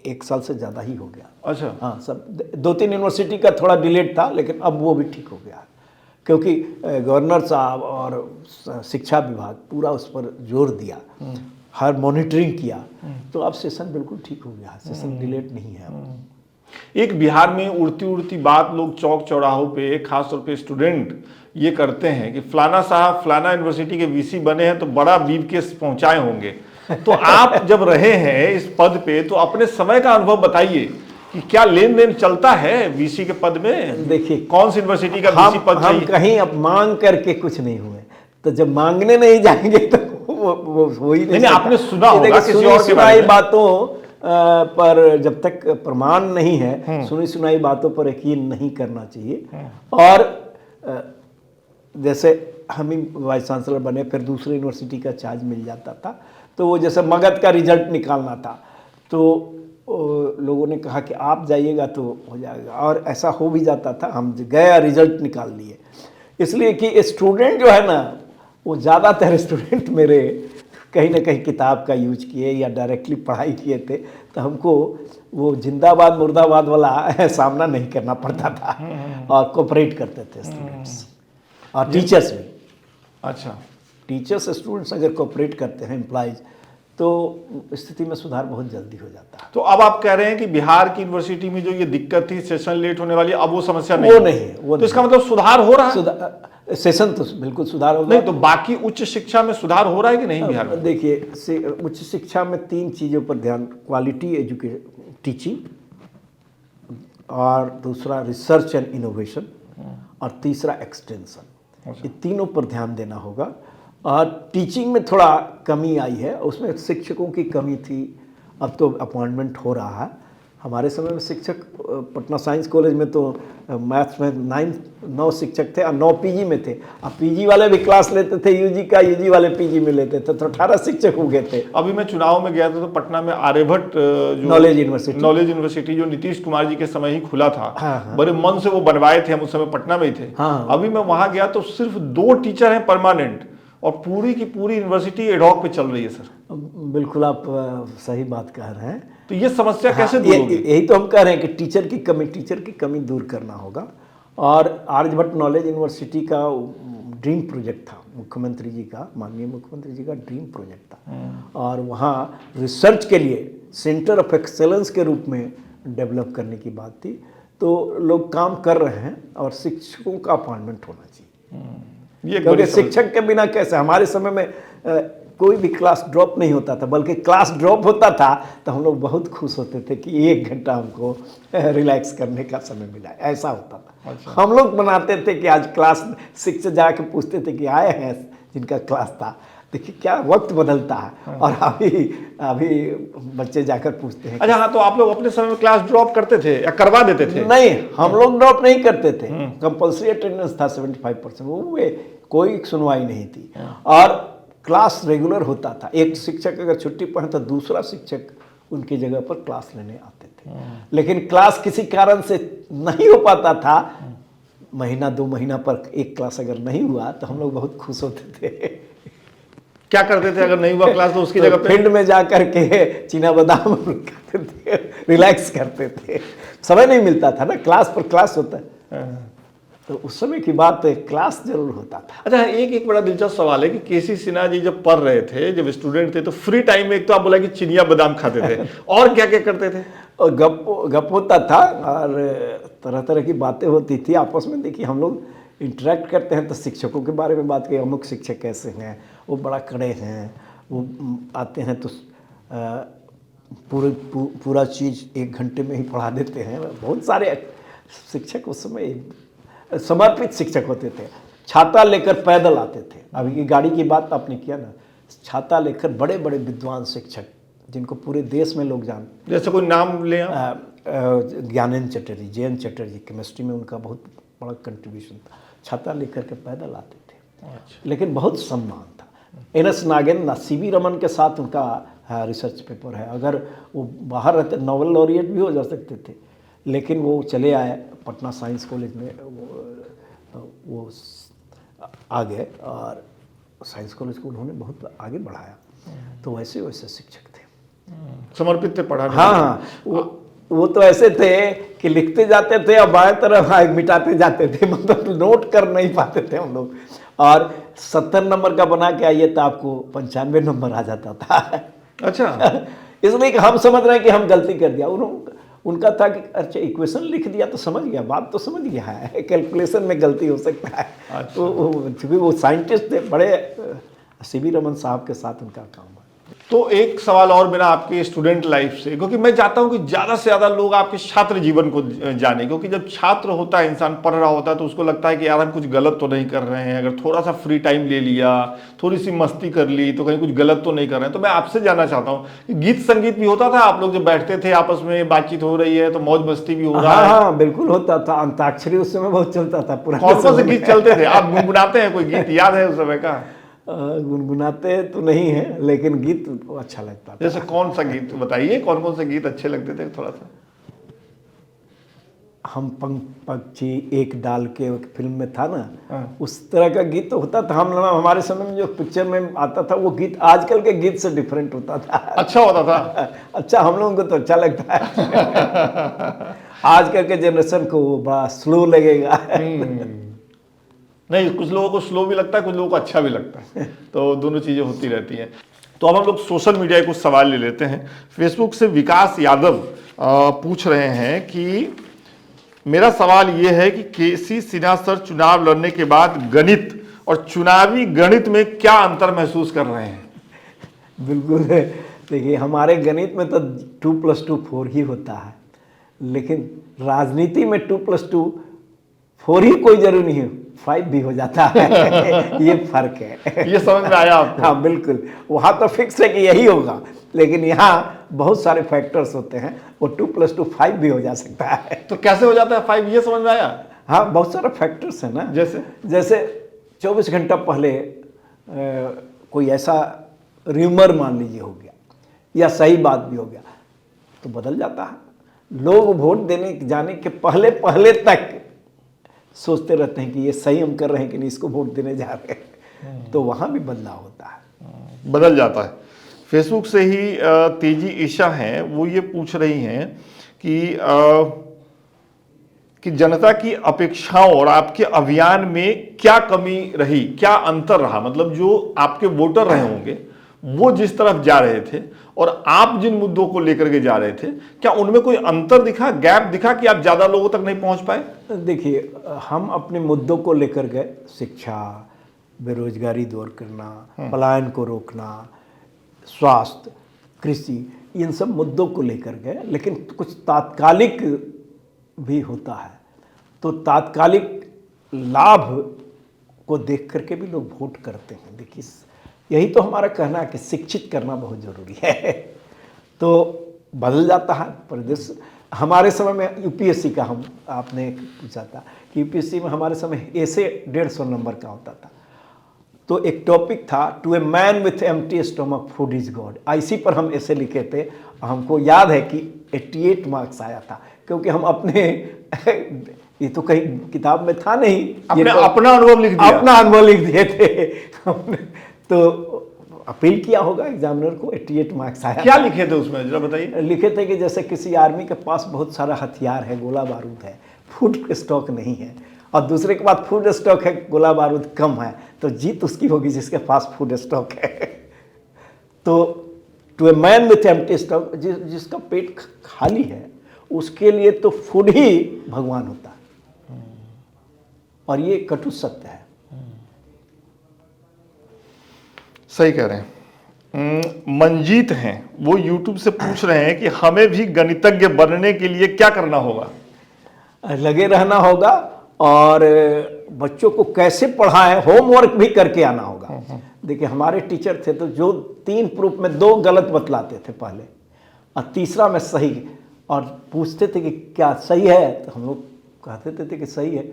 1 साल से ज़्यादा ही हो गया। अच्छा। हाँ, सब 2-3 यूनिवर्सिटी का थोड़ा डिलेड था, लेकिन अब वो भी ठीक हो गया, क्योंकि गवर्नर साहब और शिक्षा विभाग पूरा उस पर जोर दिया, हर मॉनिटरिंग किया, तो अब सेशन बिल्कुल ठीक हो गया, सेशन डिलेड नहीं है अब। एक बिहार में उड़ती उड़ती बात लोग चौक चौराहों पे, खासतौर पे स्टूडेंट ये करते हैं कि फलाना साहब फलाना यूनिवर्सिटी के वीसी बने हैं तो बड़ा बीव केस पहुंचाए होंगे। तो आप जब रहे हैं इस पद पे, तो अपने समय का अनुभव बताइए कि क्या लेन देन चलता है वीसी के पद में? देखिए, कौन सी यूनिवर्सिटी का वीसी पद चाहिए? हम कहीं अब मांग करके कुछ नहीं हुए, तो जब मांगने नहीं जाएंगे तो वो हो ही नहीं। आपने सुना होगा किसी और के बारे में? बातों पर जब तक प्रमाण नहीं है, सुनी सुनाई बातों पर यकीन नहीं करना चाहिए। और जैसे हम ही वाइस चांसलर बने, फिर दूसरे यूनिवर्सिटी का चार्ज मिल जाता था, तो वो जैसे मगध का रिजल्ट निकालना था, तो लोगों ने कहा कि आप जाइएगा तो हो जाएगा, और ऐसा हो भी जाता था। हम गए, रिजल्ट निकाल लिए, इसलिए कि स्टूडेंट जो है ना, वो ज़्यादातर स्टूडेंट मेरे कहीं ना कहीं किताब का यूज किए या डायरेक्टली पढ़ाई किए थे, तो हमको वो जिंदाबाद मुर्दाबाद वाला सामना नहीं करना पड़ता था, और कोऑपरेट करते थे स्टूडेंट्स और टीचर्स भी। अच्छा, टीचर्स स्टूडेंट्स अगर कोऑपरेट करते हैं, एम्प्लॉइज, तो स्थिति में सुधार बहुत जल्दी हो जाता है। तो अब आप कह रहे हैं कि बिहार की यूनिवर्सिटी में जो ये दिक्कत थी, सेशन लेट होने वाली, अब वो समस्या नहीं? वो नहीं है। तो इसका मतलब सुधार हो रहा है? सेशन तो बिल्कुल सुधार होगा। नहीं तो बाकी उच्च शिक्षा में सुधार हो रहा है कि नहीं बिहार में? देखिए, उच्च शिक्षा में 3 चीज़ों पर ध्यान, क्वालिटी एजुकेशन, टीचिंग, और दूसरा रिसर्च एंड इनोवेशन, और तीसरा एक्सटेंशन। ये तीनों पर ध्यान देना होगा। और टीचिंग में थोड़ा कमी आई है, उसमें शिक्षकों की कमी थी, अब तो अपॉइंटमेंट हो रहा है। हमारे समय में शिक्षक, पटना साइंस कॉलेज में तो मैथ्स में 9 शिक्षक थे और 9 पीजी में थे। अब पीजी वाले भी क्लास लेते थे यूजी का, यूजी वाले पीजी में लेते थे, तो 18 शिक्षक हो गए थे। अभी मैं चुनाव में गया था तो पटना में आर्यभट्ट जो नॉलेज यूनिवर्सिटी जो नीतीश कुमार जी के समय ही खुला था, हाँ। बड़े मन से वो बनवाए थे, हम उस समय पटना में ही थे। हाँ। अभी मैं वहां गया तो सिर्फ 2 टीचर हैं परमानेंट, और पूरी की पूरी यूनिवर्सिटी एडहॉक पे चल रही है सर। बिल्कुल, आप सही बात कह रहे हैं। तो ये समस्या कैसे दूर होगी? यही तो हम कह रहे हैं कि टीचर की कमी दूर करना होगा। और आर्यभट्ट नॉलेज यूनिवर्सिटी का ड्रीम प्रोजेक्ट था मुख्यमंत्री जी का, माननीय मुख्यमंत्री जी का ड्रीम प्रोजेक्ट था, और वहाँ रिसर्च के लिए सेंटर ऑफ एक्सेलेंस के रूप में डेवलप करने की बात थी। तो लोग काम कर रहे हैं, और शिक्षकों का अपॉइंटमेंट होना चाहिए, क्योंकि शिक्षक के बिना कैसे, हमारे समय में कोई भी क्लास ड्रॉप नहीं होता था, बल्कि क्लास ड्रॉप होता था तो हम लोग बहुत खुश होते थे कि 1 घंटा हमको रिलैक्स करने का समय मिला, ऐसा होता था। अच्छा। हम लोग बनाते थे कि आज क्लास, शिक्षक जाके पूछते थे कि आए हैं जिनका क्लास था, देखिए क्या वक्त बदलता है। और अभी अभी बच्चे जाकर पूछते हैं। अच्छा, हाँ, तो आप लोग अपने समय में क्लास ड्रॉप करते थे या करवा देते थे? नहीं, हम लोग ड्रॉप नहीं करते थे, कंपल्सरी अटेंडेंस था 75%, वो कोई सुनवाई नहीं थी। और क्लास रेगुलर होता था। एक शिक्षक अगर छुट्टी पर है तो दूसरा शिक्षक उनकी जगह पर क्लास लेने आते थे। लेकिन क्लास किसी कारण से नहीं हो पाता था, महीना 2 महीना पर एक क्लास अगर नहीं हुआ तो हम लोग बहुत खुश होते थे। क्या करते थे अगर नहीं हुआ क्लास तो उसकी जगह पे? फील्ड में जा करके चीना बादाम खाते थे, रिलैक्स करते थे। समय नहीं मिलता था ना, क्लास पर क्लास होता है। तो उस समय की बात है, क्लास जरूर होता था। अच्छा, एक बड़ा दिलचस्प सवाल है कि केसी सिन्हा जी जब पढ़ रहे थे, जब स्टूडेंट थे, तो फ्री टाइम में एक तो आप बोला कि चिनिया बादाम खाते थे, और क्या क्या करते थे? और गप होता था और तरह तरह की बातें होती थी आपस में। देखिए हम लोग इंटरेक्ट करते हैं तो शिक्षकों के बारे में बात की, अमुक शिक्षक कैसे हैं, वो बड़ा कड़े हैं, वो आते हैं तो पूरा चीज़ 1 घंटे में ही पढ़ा देते हैं। बहुत सारे शिक्षक उस समय समर्पित शिक्षक होते थे। छाता लेकर पैदल आते थे। अभी की गाड़ी की बात आपने किया ना, छाता लेकर बड़े बड़े विद्वान शिक्षक जिनको पूरे देश में लोग जानते, जैसे कोई नाम ले? ज्ञानेंद्र चटर्जी, JN चटर्जी, केमिस्ट्री में उनका बहुत बड़ा कंट्रीब्यूशन था। छाता लेकर के पैदल आते थे। अच्छा। लेकिन बहुत सम्मान था। NS नागेंद्र, CV रमन के साथ उनका रिसर्च पेपर है। अगर वो बाहर रहते नोबेल लॉरिएट भी हो जा सकते थे, लेकिन वो चले आए पटना साइंस कॉलेज में, वो आ गए और साइंस कॉलेज को उन्होंने बहुत आगे बढ़ाया। तो वैसे वैसे शिक्षक थे, समर्पित थे पढ़ाने। हाँ, वो तो ऐसे थे कि लिखते जाते थे और बाएं तरफ मिटाते जाते थे, मतलब नोट कर नहीं पाते थे हम लोग। और 70 नंबर का बना के आइए तो आपको 95 नंबर आ जाता था। अच्छा। इसलिए कि हम समझ रहे हैं कि हम गलती कर दिया। उनका था कि अच्छा इक्वेशन लिख दिया तो समझ गया, बात तो समझ गया है, कैलकुलेशन में गलती हो सकता है। अच्छा। तो चूँकि वो साइंटिस्ट थे बड़े, CV रमन साहब के साथ उनका काम है। तो एक सवाल और मेरा आपके स्टूडेंट लाइफ से, क्योंकि मैं चाहता हूं कि ज़्यादा से ज़्यादा लोग आपके छात्र जीवन को जाने, क्योंकि जब छात्र होता है, इंसान पढ़ रहा होता है, तो उसको लगता है कि यार हम कुछ गलत तो नहीं कर रहे हैं। अगर थोड़ा सा फ्री टाइम ले लिया, थोड़ी सी मस्ती कर ली, तो कहीं कुछ गलत तो नहीं कर रहे हैं। तो मैं आपसे जानना चाहता हूँ कि गीत संगीत भी होता था? आप लोग जब बैठते थे आपस में बातचीत हो रही है तो मौज मस्ती भी हो रहा है? हाँ, बिल्कुल होता था। अंताक्षरी उस समय बहुत चलता था। पूरा कौन कौन से गीत चलते थे? आप गुनगुनाते हैं? कोई गीत याद है उस समय का? गुनगुनाते तो नहीं है, लेकिन गीत अच्छा लगता था। जैसे कौन सा गीत बताइए, कौन कौन से गीत अच्छे लगते थे थोड़ा सा? हम पंख पक्षी एक डाल के, एक फिल्म में था ना, हाँ। उस तरह का गीत तो होता था। हमारे समय में जो पिक्चर में आता था वो गीत आजकल के गीत से डिफरेंट होता था। अच्छा होता था? अच्छा, हम लोगों को तो अच्छा लगता है। आजकल के जनरेशन को वो बड़ा स्लो लगेगा। नहीं, कुछ लोगों को स्लो भी लगता है, कुछ लोगों को अच्छा भी लगता है, तो दोनों चीज़ें होती रहती हैं। तो अब हम लोग सोशल मीडिया के कुछ सवाल ले लेते हैं। फेसबुक से विकास यादव पूछ रहे हैं कि मेरा सवाल ये है कि केसी सिन्हा सर चुनाव लड़ने के बाद गणित और चुनावी गणित में क्या अंतर महसूस कर रहे हैं? बिल्कुल, देखिए हमारे गणित में तो 2+2 4 ही होता है, लेकिन राजनीति में 2+2 4 ही कोई जरूरी नहीं है, 5 भी हो जाता है। ये फर्क है। ये समझ में आया आपको? हाँ बिल्कुल, वहाँ तो फिक्स है कि यही होगा, लेकिन यहाँ बहुत सारे फैक्टर्स होते हैं, वो 2+2 5 भी हो जा सकता है। तो कैसे हो जाता है 5? ये समझ में आया? हाँ, बहुत सारे फैक्टर्स हैं ना। जैसे 24 घंटा पहले कोई ऐसा र्यूमर मान लीजिए हो गया, या सही बात भी हो गया, तो बदल जाता है। लोग वोट देने जाने के पहले तक सोचते रहते हैं कि ये सही हम कर रहे हैं कि नहीं, इसको वोट देने जा रहे हैं, तो वहाँ भी बदलाव होता है, बदल जाता है। फेसबुक से ही तेजी ईशा हैं, वो ये पूछ रही हैं कि जनता की अपेक्षाओं और आपके अभियान में क्या कमी रही, क्या अंतर रहा? मतलब जो आपके वोटर रहे होंगे वो जिस तरफ जा रहे थे और आप जिन मुद्दों को लेकर के जा रहे थे, क्या उनमें कोई अंतर दिखा, गैप दिखा कि आप ज़्यादा लोगों तक नहीं पहुंच पाए? देखिए, हम अपने मुद्दों को लेकर गए, शिक्षा, बेरोजगारी दूर करना, पलायन को रोकना, स्वास्थ्य, कृषि, इन सब मुद्दों को लेकर गए, लेकिन कुछ तात्कालिक भी होता है, तो तात्कालिक लाभ को देख करके भी लोग वोट करते हैं। देखिए, यही तो हमारा कहना है कि शिक्षित करना बहुत जरूरी है। तो बदल जाता है परिदृश्य। हमारे समय में यूपीएससी का हम आपने पूछा था कि यूपीएससी में हमारे समय ऐसे 150 नंबर का होता था। तो एक टॉपिक था to a man with empty stomach food is God. इसी पर हम ऐसे लिखे थे। हमको याद है कि 88 मार्क्स आया था, क्योंकि हम अपने ये तो कहीं किताब में था नहीं, अपने तो अपना अनुभव लिख दिया। अपना अनुभव लिख दिए थे हमने। तो अपील किया होगा एग्जामिनर को, 88 मार्क्स आया। क्या लिखे थे उसमें, जरा बताइए। लिखे थे कि जैसे किसी आर्मी के पास बहुत सारा हथियार है, गोला बारूद है, फूड स्टॉक नहीं है, और दूसरे के पास फूड स्टॉक है, गोला बारूद कम है, तो जीत उसकी होगी जिसके पास फूड स्टॉक है। तो to a man with empty stock, जिसका पेट खाली है उसके लिए तो फूड ही भगवान होता है। और ये कटु सत्य है। सही कह रहे हैं। मंजीत हैं, वो यूट्यूब से पूछ रहे हैं कि हमें भी गणितज्ञ बनने के लिए क्या करना होगा। लगे रहना होगा और बच्चों को कैसे पढ़ाएं, होमवर्क भी करके आना होगा। देखिए हमारे टीचर थे तो जो 3 प्रूफ में 2 गलत बतलाते थे पहले, और तीसरा में सही, और पूछते थे कि क्या सही है, तो हम लोग कहते थे कि सही है,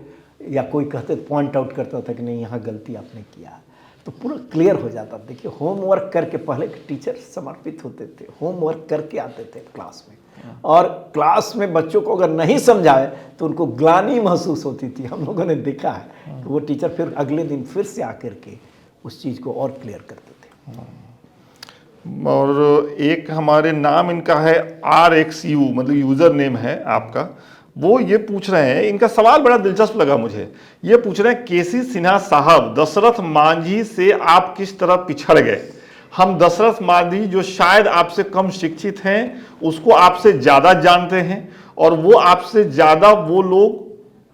या कोई कहते पॉइंट आउट करता था कि नहीं यहाँ गलती आपने किया, तो पूरा क्लियर हो जाता। देखिए होमवर्क करके, पहले के टीचर समर्पित होते थे, होमवर्क करके आते थे क्लास में, और क्लास में बच्चों को अगर नहीं समझाए तो उनको ग्लानि महसूस होती थी। हम लोगों ने देखा है कि वो टीचर फिर अगले दिन फिर से आकर के उस चीज़ को और क्लियर करते थे। और एक हमारे नाम इनका है RXU, मतलब यूजर नेम है आपका, वो ये पूछ रहे हैं, इनका सवाल बड़ा दिलचस्प लगा मुझे। ये पूछ रहे हैं, केसी सिन्हा साहब, दशरथ मांझी से आप किस तरह पिछड़ गए। हम दशरथ मांझी जो शायद आपसे कम शिक्षित हैं, उसको आपसे ज़्यादा जानते हैं, और वो आपसे ज़्यादा वो लोग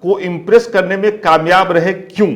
को इम्प्रेस करने में कामयाब रहे, क्यों।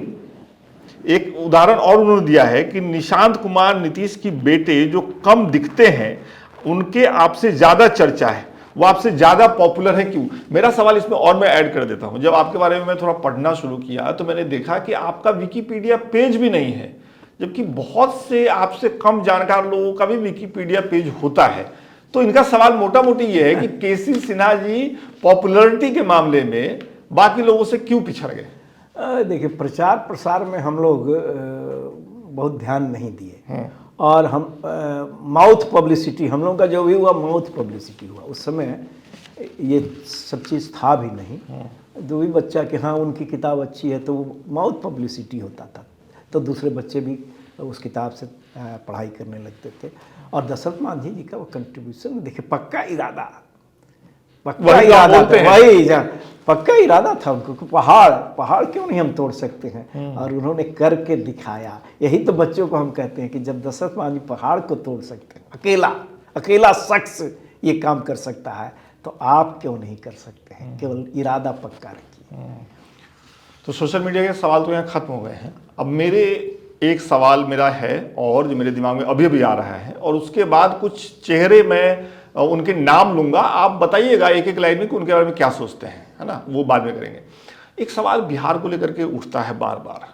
एक उदाहरण और उन्होंने दिया है कि निशांत कुमार नीतीश की बेटे जो कम दिखते हैं, उनके आपसे ज़्यादा चर्चा है, वो आपसे ज़्यादा पॉपुलर है, क्यों। मेरा सवाल इसमें और मैं ऐड कर देता हूं। जब आपके बारे में मैं थोड़ा पढ़ना शुरू किया तो मैंने देखा कि आपका विकिपीडिया पेज भी नहीं है, जबकि बहुत से आपसे कम जानकार लोगों का भी विकिपीडिया पेज होता है। तो इनका सवाल मोटा मोटी ये है कि केसी सिन्हा जी पॉपुलरिटी के मामले में बाकी लोगों से क्यों पिछड़ गए। देखिए प्रचार प्रसार में हम लोग बहुत ध्यान नहीं दिए, और हम माउथ पब्लिसिटी, हम लोगों का जो भी हुआ माउथ पब्लिसिटी हुआ। उस समय ये सब चीज़ था भी नहीं। जो भी बच्चा कि हाँ उनकी किताब अच्छी है तो वो माउथ पब्लिसिटी होता था, तो दूसरे बच्चे भी उस किताब से पढ़ाई करने लगते थे। और दशरथ मांझी जी का वो कंट्रीब्यूशन देखिए, पक्का इरादा था, पक्का इरादा था उनको कि पहाड़ क्यों नहीं हम तोड़ सकते हैं, और उन्होंने करके दिखाया। यही तो बच्चों को हम कहते हैं कि जब दशरथ मांझी पहाड़ को तोड़ सकते हैं, अकेला शख्स ये काम कर सकता है, तो आप क्यों नहीं कर सकते हैं। केवल इरादा पक्का रखिए। तो सोशल मीडिया के सवाल तो यहाँ खत्म हो गए हैं। अब मेरे एक सवाल मेरा है और जो मेरे दिमाग में अभी अभी आ रहा है, और उसके बाद कुछ चेहरे मैं उनके नाम लूंगा, आप बताइएगा एक एक लाइन में कि उनके बारे में क्या सोचते हैं, है ना, वो बाद में करेंगे। एक सवाल बिहार को लेकर के उठता है बार बार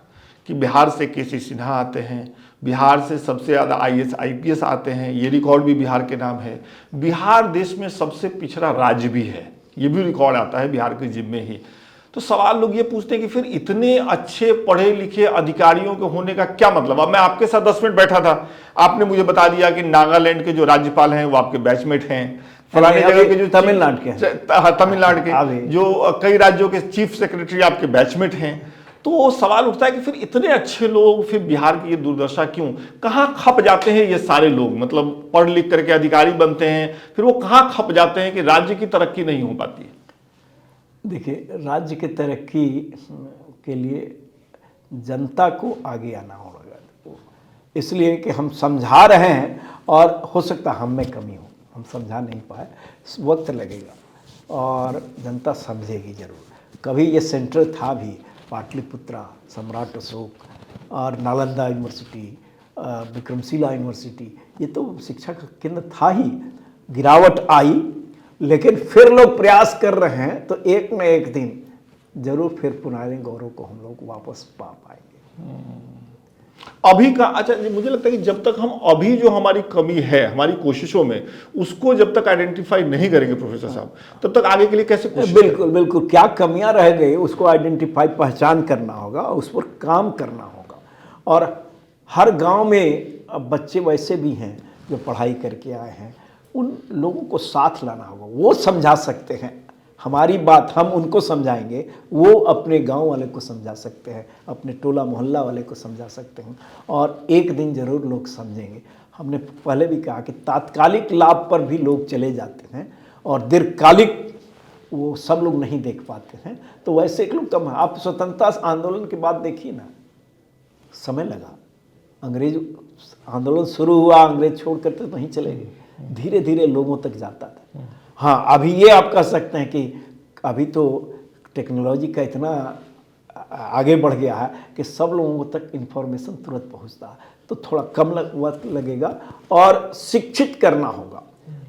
कि बिहार से केसी सिन्हा आते हैं, बिहार से सबसे ज़्यादा IAS IPS आते हैं, ये रिकॉर्ड भी बिहार के नाम है। बिहार देश में सबसे पिछड़ा राज्य भी है, ये भी रिकॉर्ड आता है बिहार के जिम्मे ही। तो सवाल लोग ये पूछते हैं कि फिर इतने अच्छे पढ़े लिखे अधिकारियों के होने का क्या मतलब। अब मैं आपके साथ 10 मिनट बैठा था, आपने मुझे बता दिया कि नागालैंड के जो राज्यपाल हैं वो आपके बैचमेट हैं, फलाने जगह के जो तमिलनाडु के जो कई राज्यों के चीफ सेक्रेटरी आपके बैचमेट हैं। तो सवाल उठता है कि फिर इतने अच्छे लोग फिर बिहार की ये दुर्दशा क्यों, कहाँ खप जाते हैं ये सारे लोग। मतलब पढ़ लिख करके अधिकारी बनते हैं, फिर वो कहाँ खप जाते हैं कि राज्य की तरक्की नहीं हो पाती है। देखिए राज्य की तरक्की के लिए जनता को आगे आना होगा, इसलिए कि हम समझा रहे हैं, और हो सकता है हम में कमी हो, हम समझा नहीं पाए, वक्त लगेगा और जनता समझेगी जरूर। कभी ये सेंटर था भी, पाटलिपुत्रा, सम्राट अशोक और नालंदा यूनिवर्सिटी, विक्रमशिला यूनिवर्सिटी, ये तो शिक्षा का केंद्र था ही। गिरावट आई, लेकिन फिर लोग प्रयास कर रहे हैं, तो एक न एक दिन जरूर फिर पुनः गौरव को हम लोग वापस पा पाएंगे। अभी का अच्छा जी, मुझे लगता है कि जब तक हम अभी जो हमारी कमी है हमारी कोशिशों में उसको जब तक आइडेंटिफाई नहीं करेंगे प्रोफेसर साहब, तब तक आगे के लिए कैसे कोशिश बिल्कुल बिल्कुल, क्या कमियां रह गई उसको आइडेंटिफाई, पहचान करना होगा, उस पर काम करना होगा। और हर गांव में अब बच्चे वैसे भी हैं जो पढ़ाई करके आए हैं, उन लोगों को साथ लाना होगा। वो समझा सकते हैं हमारी बात, हम उनको समझाएंगे, वो अपने गांव वाले को समझा सकते हैं, अपने टोला मोहल्ला वाले को समझा सकते हैं, और एक दिन ज़रूर लोग समझेंगे। हमने पहले भी कहा कि तात्कालिक लाभ पर भी लोग चले जाते हैं और दीर्घकालिक वो सब लोग नहीं देख पाते हैं। तो वैसे एक लोग कम, आप स्वतंत्रता आंदोलन के बाद देखिए ना, समय लगा, अंग्रेज आंदोलन शुरू हुआ, अंग्रेज छोड़ कर तो नहीं चले गए, धीरे धीरे लोगों तक जाता था। हाँ, अभी ये आप कह सकते हैं कि अभी तो टेक्नोलॉजी का इतना आगे बढ़ गया है कि सब लोगों तक इन्फॉर्मेशन तुरंत पहुंचता है, तो थोड़ा कम वक्त लगेगा और शिक्षित करना होगा।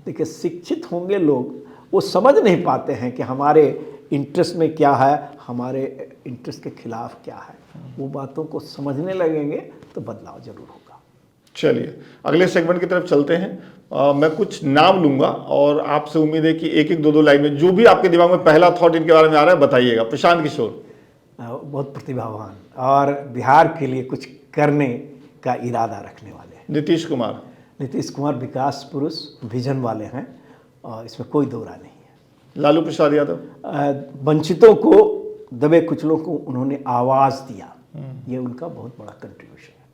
देखिए, शिक्षित होंगे लोग, वो समझ नहीं पाते हैं कि हमारे इंटरेस्ट में क्या है, हमारे इंटरेस्ट के खिलाफ क्या है। वो बातों को समझने लगेंगे तो बदलाव जरूर होगा। चलिए अगले सेगमेंट की तरफ चलते हैं। मैं कुछ नाम लूंगा और आपसे उम्मीद है कि एक एक दो दो लाइन में जो भी आपके दिमाग में पहला थॉट इनके बारे में आ रहा है बताइएगा। प्रशांत किशोर, बहुत प्रतिभावान और बिहार के लिए कुछ करने का इरादा रखने वाले हैं। नीतीश कुमार, नीतीश कुमार विकास पुरुष, विजन वाले हैं और इसमें कोई दो राय नहीं है। लालू प्रसाद यादव, वंचितों को, दबे कुचलों को उन्होंने आवाज़ दिया, ये उनका बहुत बड़ा कंट्रीब्यूशन है।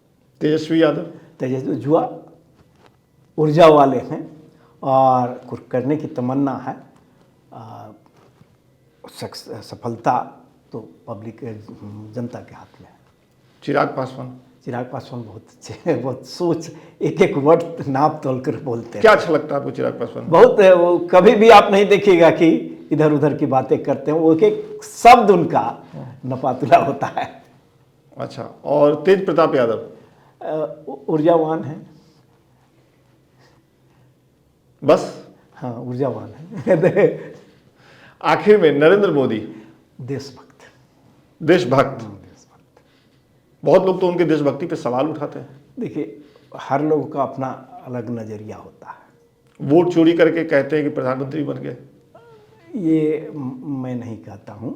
तेजस्वी यादव, तेजस्वी जुआ, ऊर्जा वाले हैं और कुछ करने की तमन्ना है। सफलता तो पब्लिक, जनता के हाथ में है। चिराग पासवान, चिराग पासवान बहुत अच्छे, बहुत सोच, एक एक वर्ड नाप तोल कर बोलते हैं। क्या अच्छा लगता है आपको चिराग पासवान? बहुत है वो, कभी भी आप नहीं देखिएगा कि इधर उधर की बातें करते हैं, वो एक एक शब्द उनका नपातुला होता है। अच्छा, और तेज प्रताप यादव, ऊर्जावान है, बस? हाँ, ऊर्जावान है। आखिर में नरेंद्र मोदी, देशभक्त, देशभक्त। बहुत लोग तो उनके देशभक्ति पे सवाल उठाते हैं। देखिए, हर लोगों का अपना अलग नज़रिया होता है। वोट चोरी करके कहते हैं कि प्रधानमंत्री बन गए, ये मैं नहीं कहता हूँ।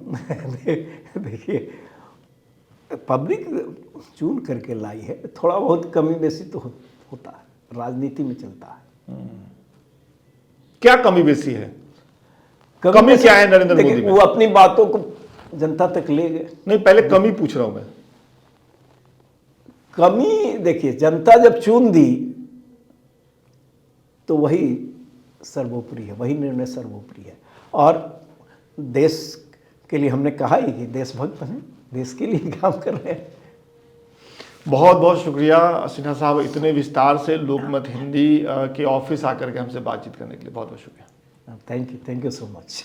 देखिए, पब्लिक चुन करके लाई है, थोड़ा बहुत कमी बेसी तो होता है, राजनीति में चलता है। क्या कमी बेसी है? कमी क्या है नरेंद्र मोदी में? वो अपनी बातों को जनता तक ले गए। नहीं, पहले कमी पूछ रहा हूं मैं। कमी देखिए, जनता जब चुन दी तो वही सर्वोपरि है, वही निर्णय सर्वोपरि है। और देश के लिए हमने कहा ही कि देशभक्त हैं, देश के लिए काम कर रहे हैं। बहुत बहुत शुक्रिया सिन्हा साहब, इतने विस्तार से लोकमत हिंदी के ऑफिस आकर के हमसे बातचीत करने के लिए बहुत बहुत शुक्रिया। Thank you so much.